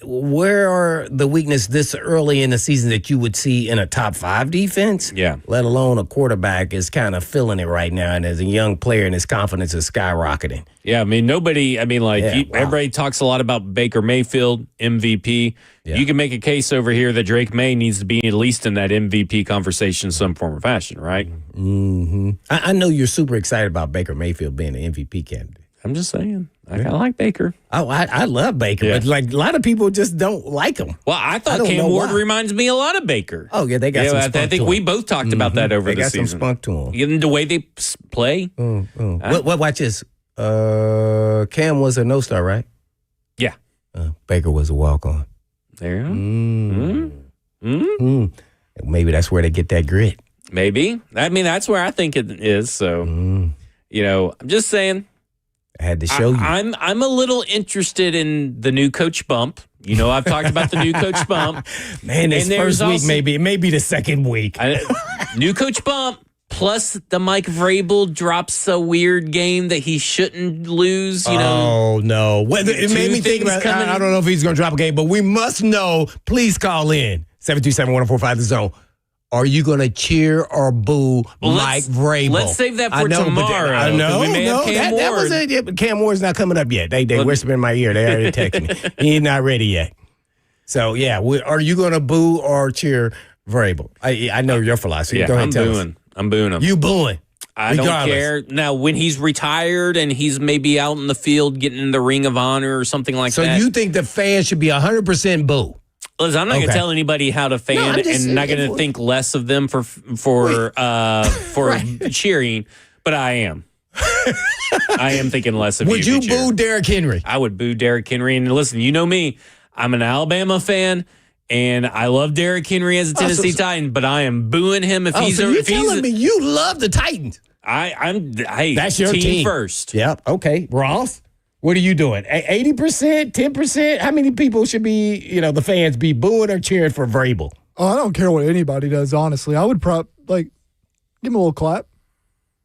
where are the weakness this early in the season that you would see in a top 5 defense?
Yeah.
Let alone a quarterback is kind of feeling it right now. And as a young player, and his confidence is skyrocketing.
Yeah, I mean, everybody talks a lot about Baker Mayfield, MVP. Yeah. You can make a case over here that Drake May needs to be at least in that MVP conversation in some form or fashion, right?
Mm-hmm. I know you're super excited about Baker Mayfield being an MVP candidate.
I'm just saying. I like Baker.
Oh, I love Baker, but like a lot of people just don't like him.
Well, I thought Cam Ward reminds me a lot of Baker.
Oh, yeah, they got some spunk
I think we both talked about that over the season.
They got some spunk to him.
In the way they play.
Watch this. Cam was a no-star, right?
Yeah.
Baker was a walk-on.
There you go.
Maybe that's where they get that grit.
Maybe. I mean, that's where I think it is. So, I'm just saying.
I had to show you.
I'm a little interested in the new coach bump. I've talked about the new coach bump.
Man, this first week maybe the second week.
New coach bump plus the Mike Vrabel drops a weird game that he shouldn't lose.
Oh no! It made me think about. I don't know if he's going to drop a game, but we must know. Please call in 727-1045 The Zone. Are you going to cheer or boo Mike Vrabel?
Let's save that for tomorrow.
I know. That was it. But Cam Ward's not coming up yet. They whisper in my ear. They already text me. He's not ready yet. So, yeah. Are you going to boo or cheer Vrabel? I know your philosophy.
Yeah,
Go ahead and tell us.
I'm booing him.
You booing?
I don't care. Now, when he's retired and he's maybe out in the field getting in the Ring of Honor or something like that.
So you think the fans should be 100% boo?
Listen, I'm not going to tell anybody how to fan and not going to think less of them for cheering, but I am. I am thinking less of you.
Would you boo Derrick Henry?
I would boo Derrick Henry. And listen, you know me. I'm an Alabama fan, and I love Derrick Henry as a Tennessee Titan, but I am booing him if he's.
So you're telling me you love the Titans?
That's your team first.
Yep. Okay, Ross. What are you doing? 80%, 10%? How many people should be, the fans be booing or cheering for Vrabel?
Oh, I don't care what anybody does, honestly. I would give him a little clap.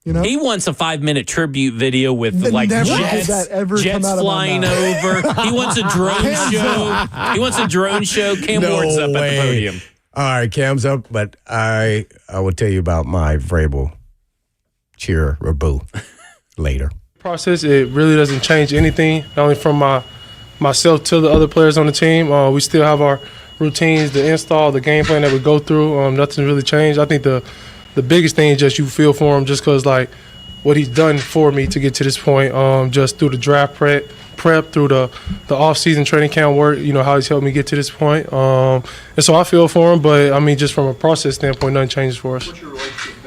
He wants a 5-minute tribute video with jets flying over. He wants a drone show. He wants a drone show. Cam Ward's up at the podium.
All right, Cam's up, but I will tell you about my Vrabel cheer or boo later.
Process, it really doesn't change anything, not only from myself to the other players on the team. We still have our routines, the install, the game plan that we go through. Nothing's really changed. I think the biggest thing is just you feel for him, just because what he's done for me to get to this point, just through the draft prep through the off-season training camp work, how he's helped me get to this point. And so I feel for him, but just from a process standpoint, nothing changes for us.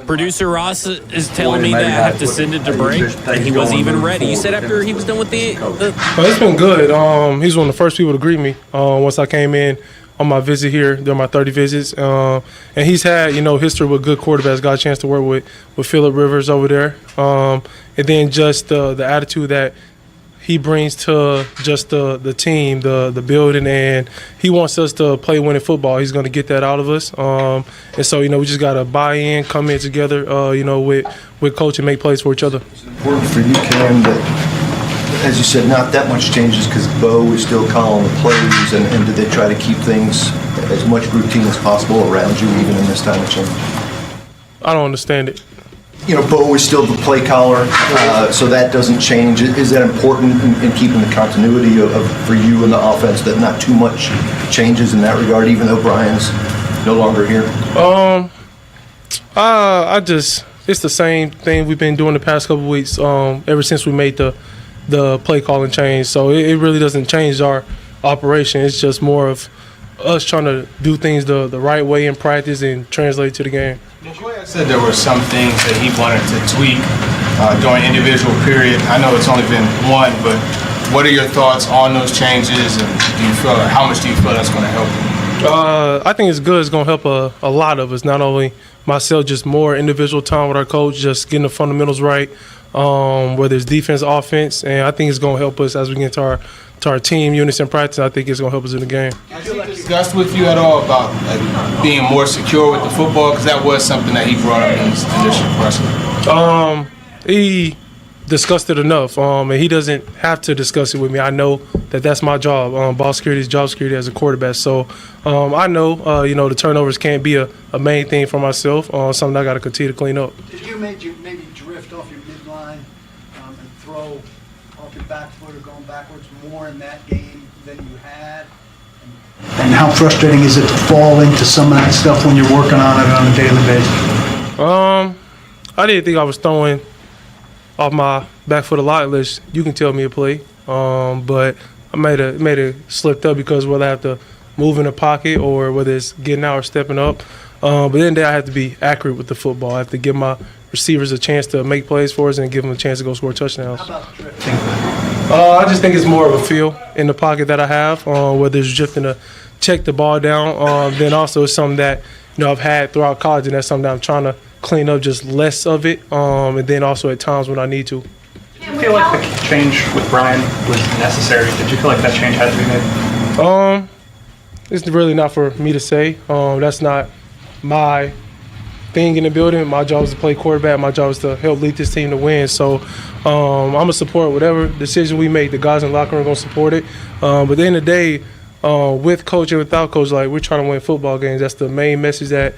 Producer Ross is telling me that I have to send it to break, and he wasn't even ready. You said after he was done with the
it's been good. He's one of the first people to greet me once I came in on my visit here. During my 30 visits. And he's had, history with good quarterbacks. Got a chance to work with Phillip Rivers over there. And then just the attitude that he brings to just the team, the building, and he wants us to play winning football. He's going to get that out of us. And so, we just got to buy in, come in together, with coach and make plays for each other.
It's important for you, Cam, that as you said, not that much changes because Bo is still calling the plays, and did they try to keep things as much routine as possible around you even in this time of change?
I don't understand it.
Bo is still the play caller, so that doesn't change. Is that important in keeping the continuity for you in the offense, that not too much changes in that regard, even though Brian's no longer here?
It's the same thing we've been doing the past couple of weeks, ever since we made the play calling change. So it really doesn't change our operation. It's just more of us trying to do things the right way in practice and translate to the game.
McCoy said there were some things that he wanted to tweak during individual period. I know it's only been one, but what are your thoughts on those changes, and how much do you feel that's going to help you?
I think it's good. It's going to help a lot of us, not only myself, just more individual time with our coach, just getting the fundamentals right, whether it's defense, offense, and I think it's going to help us as we get to our team units in practice. I think it's going to help us in the game.
Has he discussed with you at all about being more secure with the football? Because that was something that he brought up in his initial press.
He discussed it enough, and he doesn't have to discuss it with me. I know that that's my job. Ball security is job security as a quarterback. So I know, the turnovers can't be a main thing for myself. Something I got to continue to clean up.
Did you maybe drift off your midline and throw off your back foot or going backwards more in that game than you had? And how frustrating is it to fall into some of that stuff when you're working on it on a daily basis?
I didn't think I was throwing off my back foot a lot, unless you can tell me a play. But I made it slipped up because whether I have to move in the pocket or whether it's getting out or stepping up. But then I have to be accurate with the football. I have to give my receivers a chance to make plays for us and give them a chance to go score touchdowns.
How about drifting?
I just think it's more of a feel in the pocket that I have, whether it's drifting to check the ball down. Then also it's something that I've had throughout college, and that's something that I'm trying to clean up, just less of it, and then also at times when I need to.
Did you feel like the change with Brian was necessary? Did you feel like that change had to be made?
It's really not for me to say. That's not my thing in the building. My job is to play quarterback. My job is to help lead this team to win. So I'm going to support whatever decision we make. The guys in the locker room are going to support it. But at the end of the day, with coach and without coach, we're trying to win football games. That's the main message that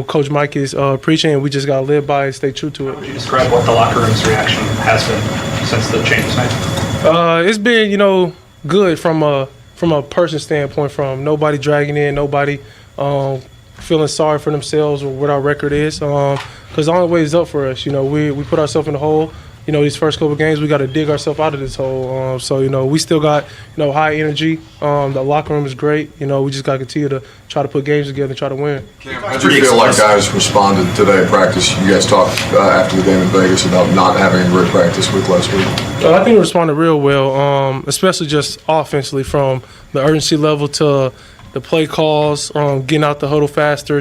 Coach Mike is preaching, and we just got to live by it and stay true to it.
How would you describe what the locker room's reaction has been since the change was made?
It's been, good from a person standpoint, from nobody dragging in, nobody feeling sorry for themselves or what our record is. Because the only way is up for us. We put ourselves in the hole. These first couple of games, we got to dig ourselves out of this hole. So, we still got, high energy. The locker room is great. We just got to continue to try to put games together and try to win.
How do you feel like guys responded today at practice? You guys talked after the game in Vegas about not having a great practice week last week.
I think we responded real well, especially just offensively, from the urgency level to the play calls, getting out the huddle faster,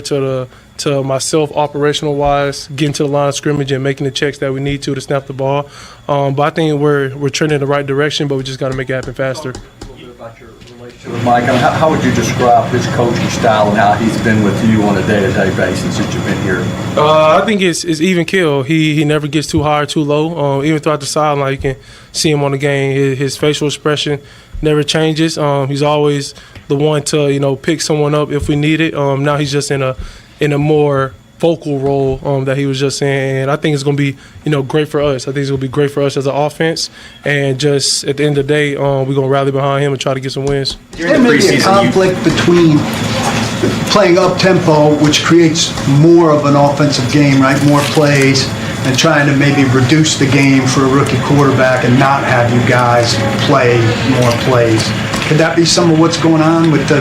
to myself operational wise, getting to the line of scrimmage and making the checks that we need to snap the ball. But I think we're trending in the right direction, but we just got to make it happen faster.
A little bit about your relationship with Mike. How would you describe his coaching style and how he's been with you on a day-to-day basis since you've been here?
I think it's even kill. He never gets too high or too low. Even throughout the sideline, you can see him on the game. His facial expression never changes. He's always the one to pick someone up if we need it. Now he's just in a more vocal role that he was just in, and I think it's going to be great for us. I think it's going to be great for us as an offense, and just at the end of the day, we're going to rally behind him and try to get some wins.
There may be a conflict between playing up tempo, which creates more of an offensive game, right? More plays, and trying to maybe reduce the game for a rookie quarterback and not have you guys play more plays. Could that be some of what's going on with the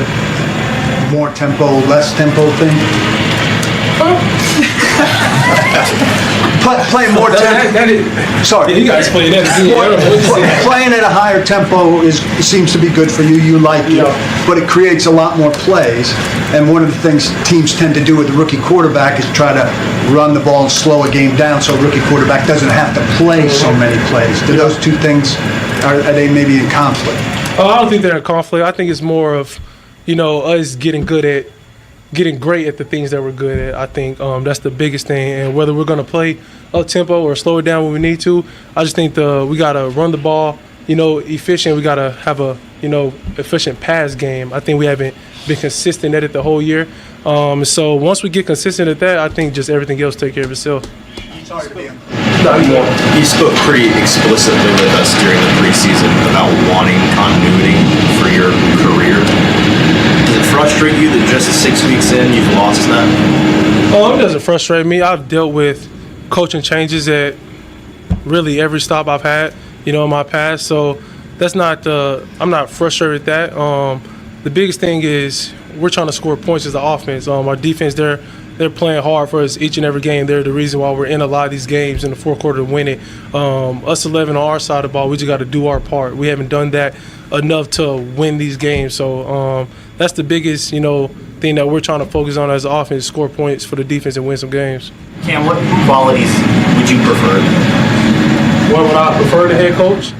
more tempo, less tempo thing? Playing more tempo. Sorry,
you guys play that.
Playing at a higher tempo seems to be good for you. You like it, but it creates a lot more plays. And one of the things teams tend to do with the rookie quarterback is try to run the ball and slow a game down, so a rookie quarterback doesn't have to play so many plays. Do those two things are they maybe in conflict?
I don't think they're in conflict. I think it's more of us getting great at the things that we're good at. I think that's the biggest thing. And whether we're going to play up tempo or slow it down when we need to, I just think we got to run the ball efficient. We got to have a, efficient pass game. I think we haven't been consistent at it the whole year. So once we get consistent at that, I think just everything else take care of itself.
You spoke pretty explicitly with us during the preseason about wanting continuity for your career. Does it frustrate you that just 6 weeks in you've lost that?
It doesn't frustrate me. I've dealt with coaching changes at really every stop I've had, in my past. So that's not I'm not frustrated at that. The biggest thing is we're trying to score points as the offense. Our defense, they're playing hard for us each and every game. They're the reason why we're in a lot of these games in the fourth quarter to win it. Us 11 on our side of the ball, we just got to do our part. We haven't done that enough to win these games. So that's the biggest, thing that we're trying to focus on as an offense, score points for the defense and win some games.
Cam, what qualities would you prefer?
What would I prefer the head coach?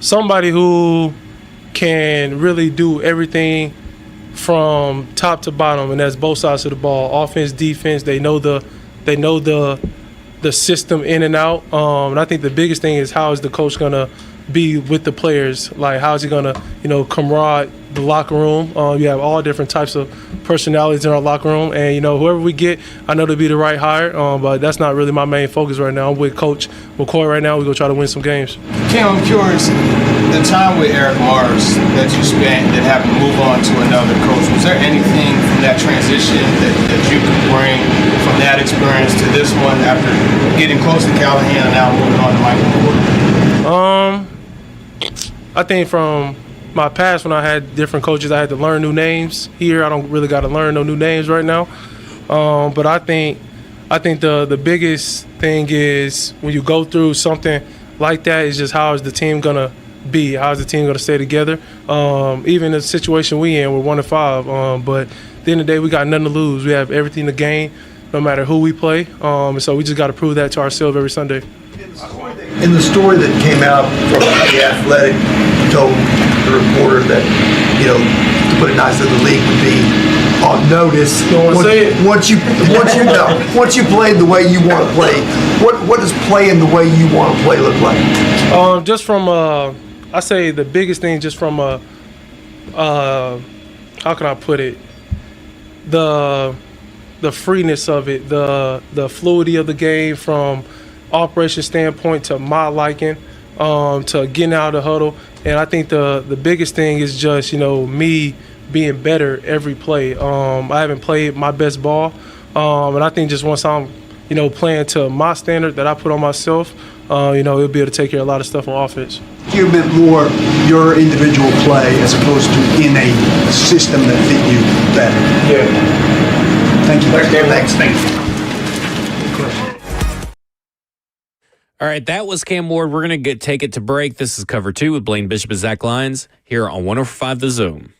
Somebody who can really do everything from top to bottom, and that's both sides of the ball, offense, defense. They know the system in and out. And I think the biggest thing is how is the coach gonna be with the players? Like how is he gonna, camaraderie the locker room? You have all different types of personalities in our locker room, and whoever we get, I know to be the right hire. But that's not really my main focus right now. I'm with Coach McCoy right now. We're gonna try to win some games.
Cam, I'm curious, the time with Eric Mars that you spent that happened to move on to another coach, was there anything from that transition that you could bring from that experience to this one after getting close to Callahan and now moving on to Michael McCoy?
I think from my past when I had different coaches, I had to learn new names. Here, I don't really got to learn no new names right now. But I think the biggest thing is when you go through something like that is just how is the team gonna be? How is the team gonna stay together? Even the situation we in, we're 1-5. But at the end of the day, we got nothing to lose. We have everything to gain, no matter who we play. So we just got to prove that to ourselves every Sunday.
In the story that came out from The Athletic, you told the reporter that, to put it nicely, the league would be on notice. Once you played the way you want to play, what does playing the way you want to play look like?
Just from I say the biggest thing, just from how can I put it, the freeness of it, the fluidity of the game from operation standpoint to my liking, to getting out of the huddle. And I think the biggest thing is just, me being better every play. I haven't played my best ball. And I think just once I'm, playing to my standard that I put on myself, it'll be able to take care of a lot of stuff on offense.
You meant more your individual play as opposed to in a system that fit you better.
Yeah.
Thank you.
Thanks.
All right, that was Cam Ward. We're going to take it to break. This is Cover 2 with Blaine Bishop and Zach Lyons here on 105 The Zone.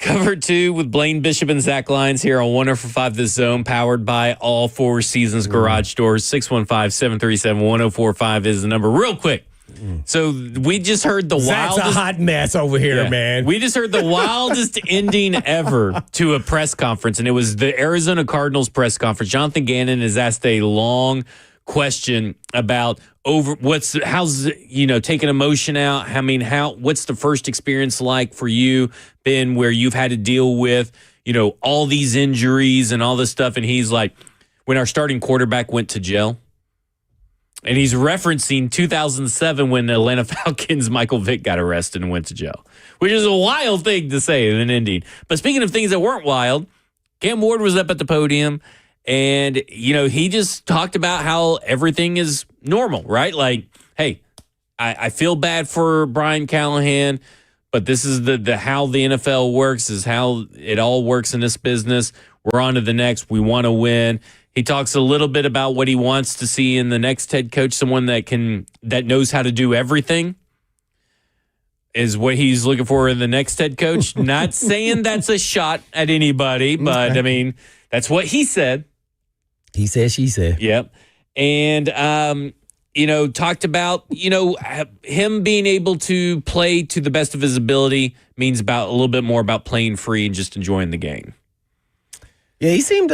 Cover 2 with Blaine Bishop and Zach Lyons here on 104.5 The Zone, powered by All Four Seasons Garage Doors. 615-737-1045 is the number. Real quick. So we just heard the
Zach's
wildest.
a hot mess over here, man.
We just heard the wildest ending ever to a press conference, and it was the Arizona Cardinals press conference. Jonathan Gannon is asked a long question about how's taking emotion out. I mean, what's the first experience like for you, Ben, where you've had to deal with all these injuries and all this stuff? And he's like, when our starting quarterback went to jail. And he's referencing 2007 when the Atlanta Falcons' Michael Vick got arrested and went to jail, which is a wild thing to say in an ending. But speaking of things that weren't wild, Cam Ward was up at the podium, and he just talked about how everything is normal, right? Like, hey, I feel bad for Brian Callahan, but this is the how the NFL works, is how it all works in this business. We're on to the next. We want to win. He talks a little bit about what he wants to see in the next head coach, someone that knows how to do everything, is what he's looking for in the next head coach. Not saying that's a shot at anybody, but I mean, that's what he said.
He said, she said.
Yep. And, talked about, him being able to play to the best of his ability means about a little bit more about playing free and just enjoying the game.
Yeah, he seemed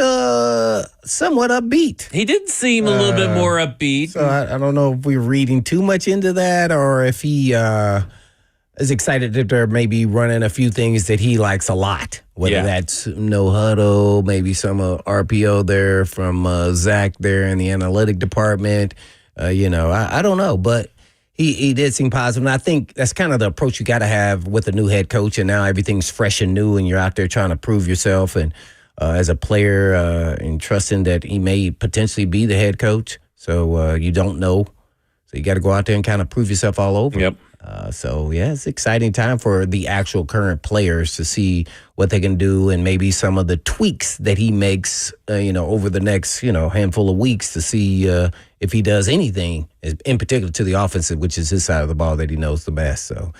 somewhat upbeat.
He did seem a little bit more upbeat.
So I don't know if we're reading too much into that, or if he is excited that they're maybe running a few things that he likes a lot. Whether that's no huddle, maybe some RPO there from Zach there in the analytic department. I don't know, but he did seem positive. And I think that's kind of the approach you got to have with a new head coach. And now everything's fresh and new, and you're out there trying to prove yourself and as a player and trusting that he may potentially be the head coach. So you don't know. So you got to go out there and kind of prove yourself all over.
Yep.
It's an exciting time for the actual current players to see what they can do, and maybe some of the tweaks that he makes, over the next, handful of weeks, to see if he does anything, in particular to the offensive, which is his side of the ball that he knows the best. So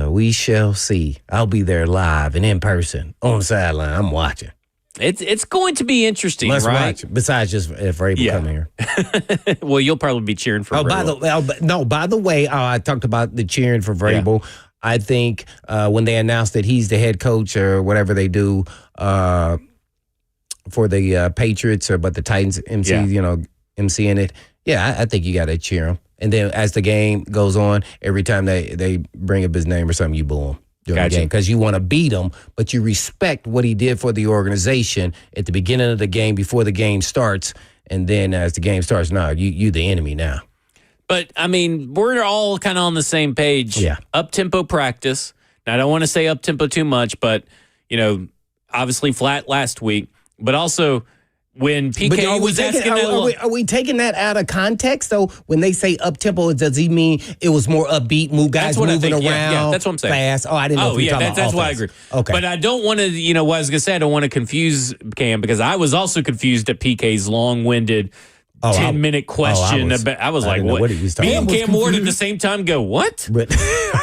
we shall see. I'll be there live and in person on the sideline. I'm watching.
It's going to be interesting,
Must
right?
watch. Besides just if Vrabel come here.
Well, you'll probably be cheering for Vrabel.
By the way, I talked about the cheering for Vrabel. Yeah. I think when they announced that he's the head coach or whatever they do for the Patriots, but the Titans emceeing it, I think you got to cheer him. And then as the game goes on, every time they bring up his name or something, you boo him. During the game, because you want to beat him, but you respect what he did for the organization at the beginning of the game before the game starts, and then as the game starts, you the enemy now.
But I mean, we're all kind of on the same page.
Yeah,
up tempo practice. Now, I don't want to say up tempo too much, but obviously flat last week, but also. When PK was asking
are we taking that out of context, though? When they say up-tempo, does he mean it was more upbeat, guys moving around
yeah, that's what I'm saying.
Fast? Oh, I didn't know if you were talking about
that's
offense.
why I agree.
Okay.
But I don't want to, what I was going to say, I don't want to confuse Cam, because I was also confused at PK's long-winded 10-minute question. I was like, what?
He was talking
Me and Cam Ward at the same time go, what?
But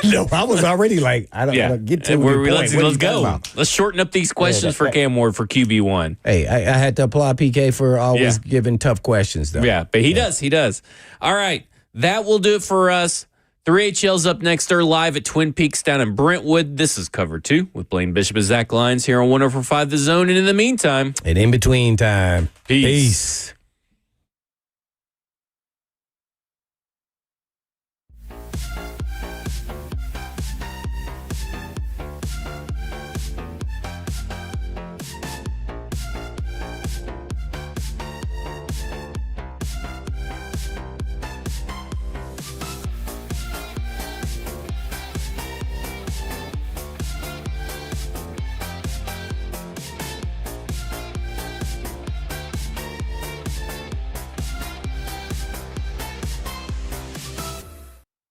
no, I was already like, I don't get to
Let's go. Let's shorten up these questions for Cam Ward for QB1.
Hey, I had to applaud PK for always giving tough questions, though.
Yeah, but he does. All right, that will do it for us. 3HL's up next. They're live at Twin Peaks down in Brentwood. This is Cover 2 with Blaine Bishop and Zach Lyons here on 104.5 The Zone. And in the meantime.
And in between time.
Peace.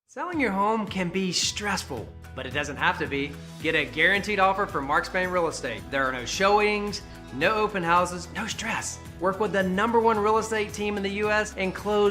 Selling your home can be stressful, but it doesn't have to be. Get a guaranteed offer from Mark Spain Real Estate. There are no showings, no open houses, no stress. Work with the #1 real estate team in the U.S. and close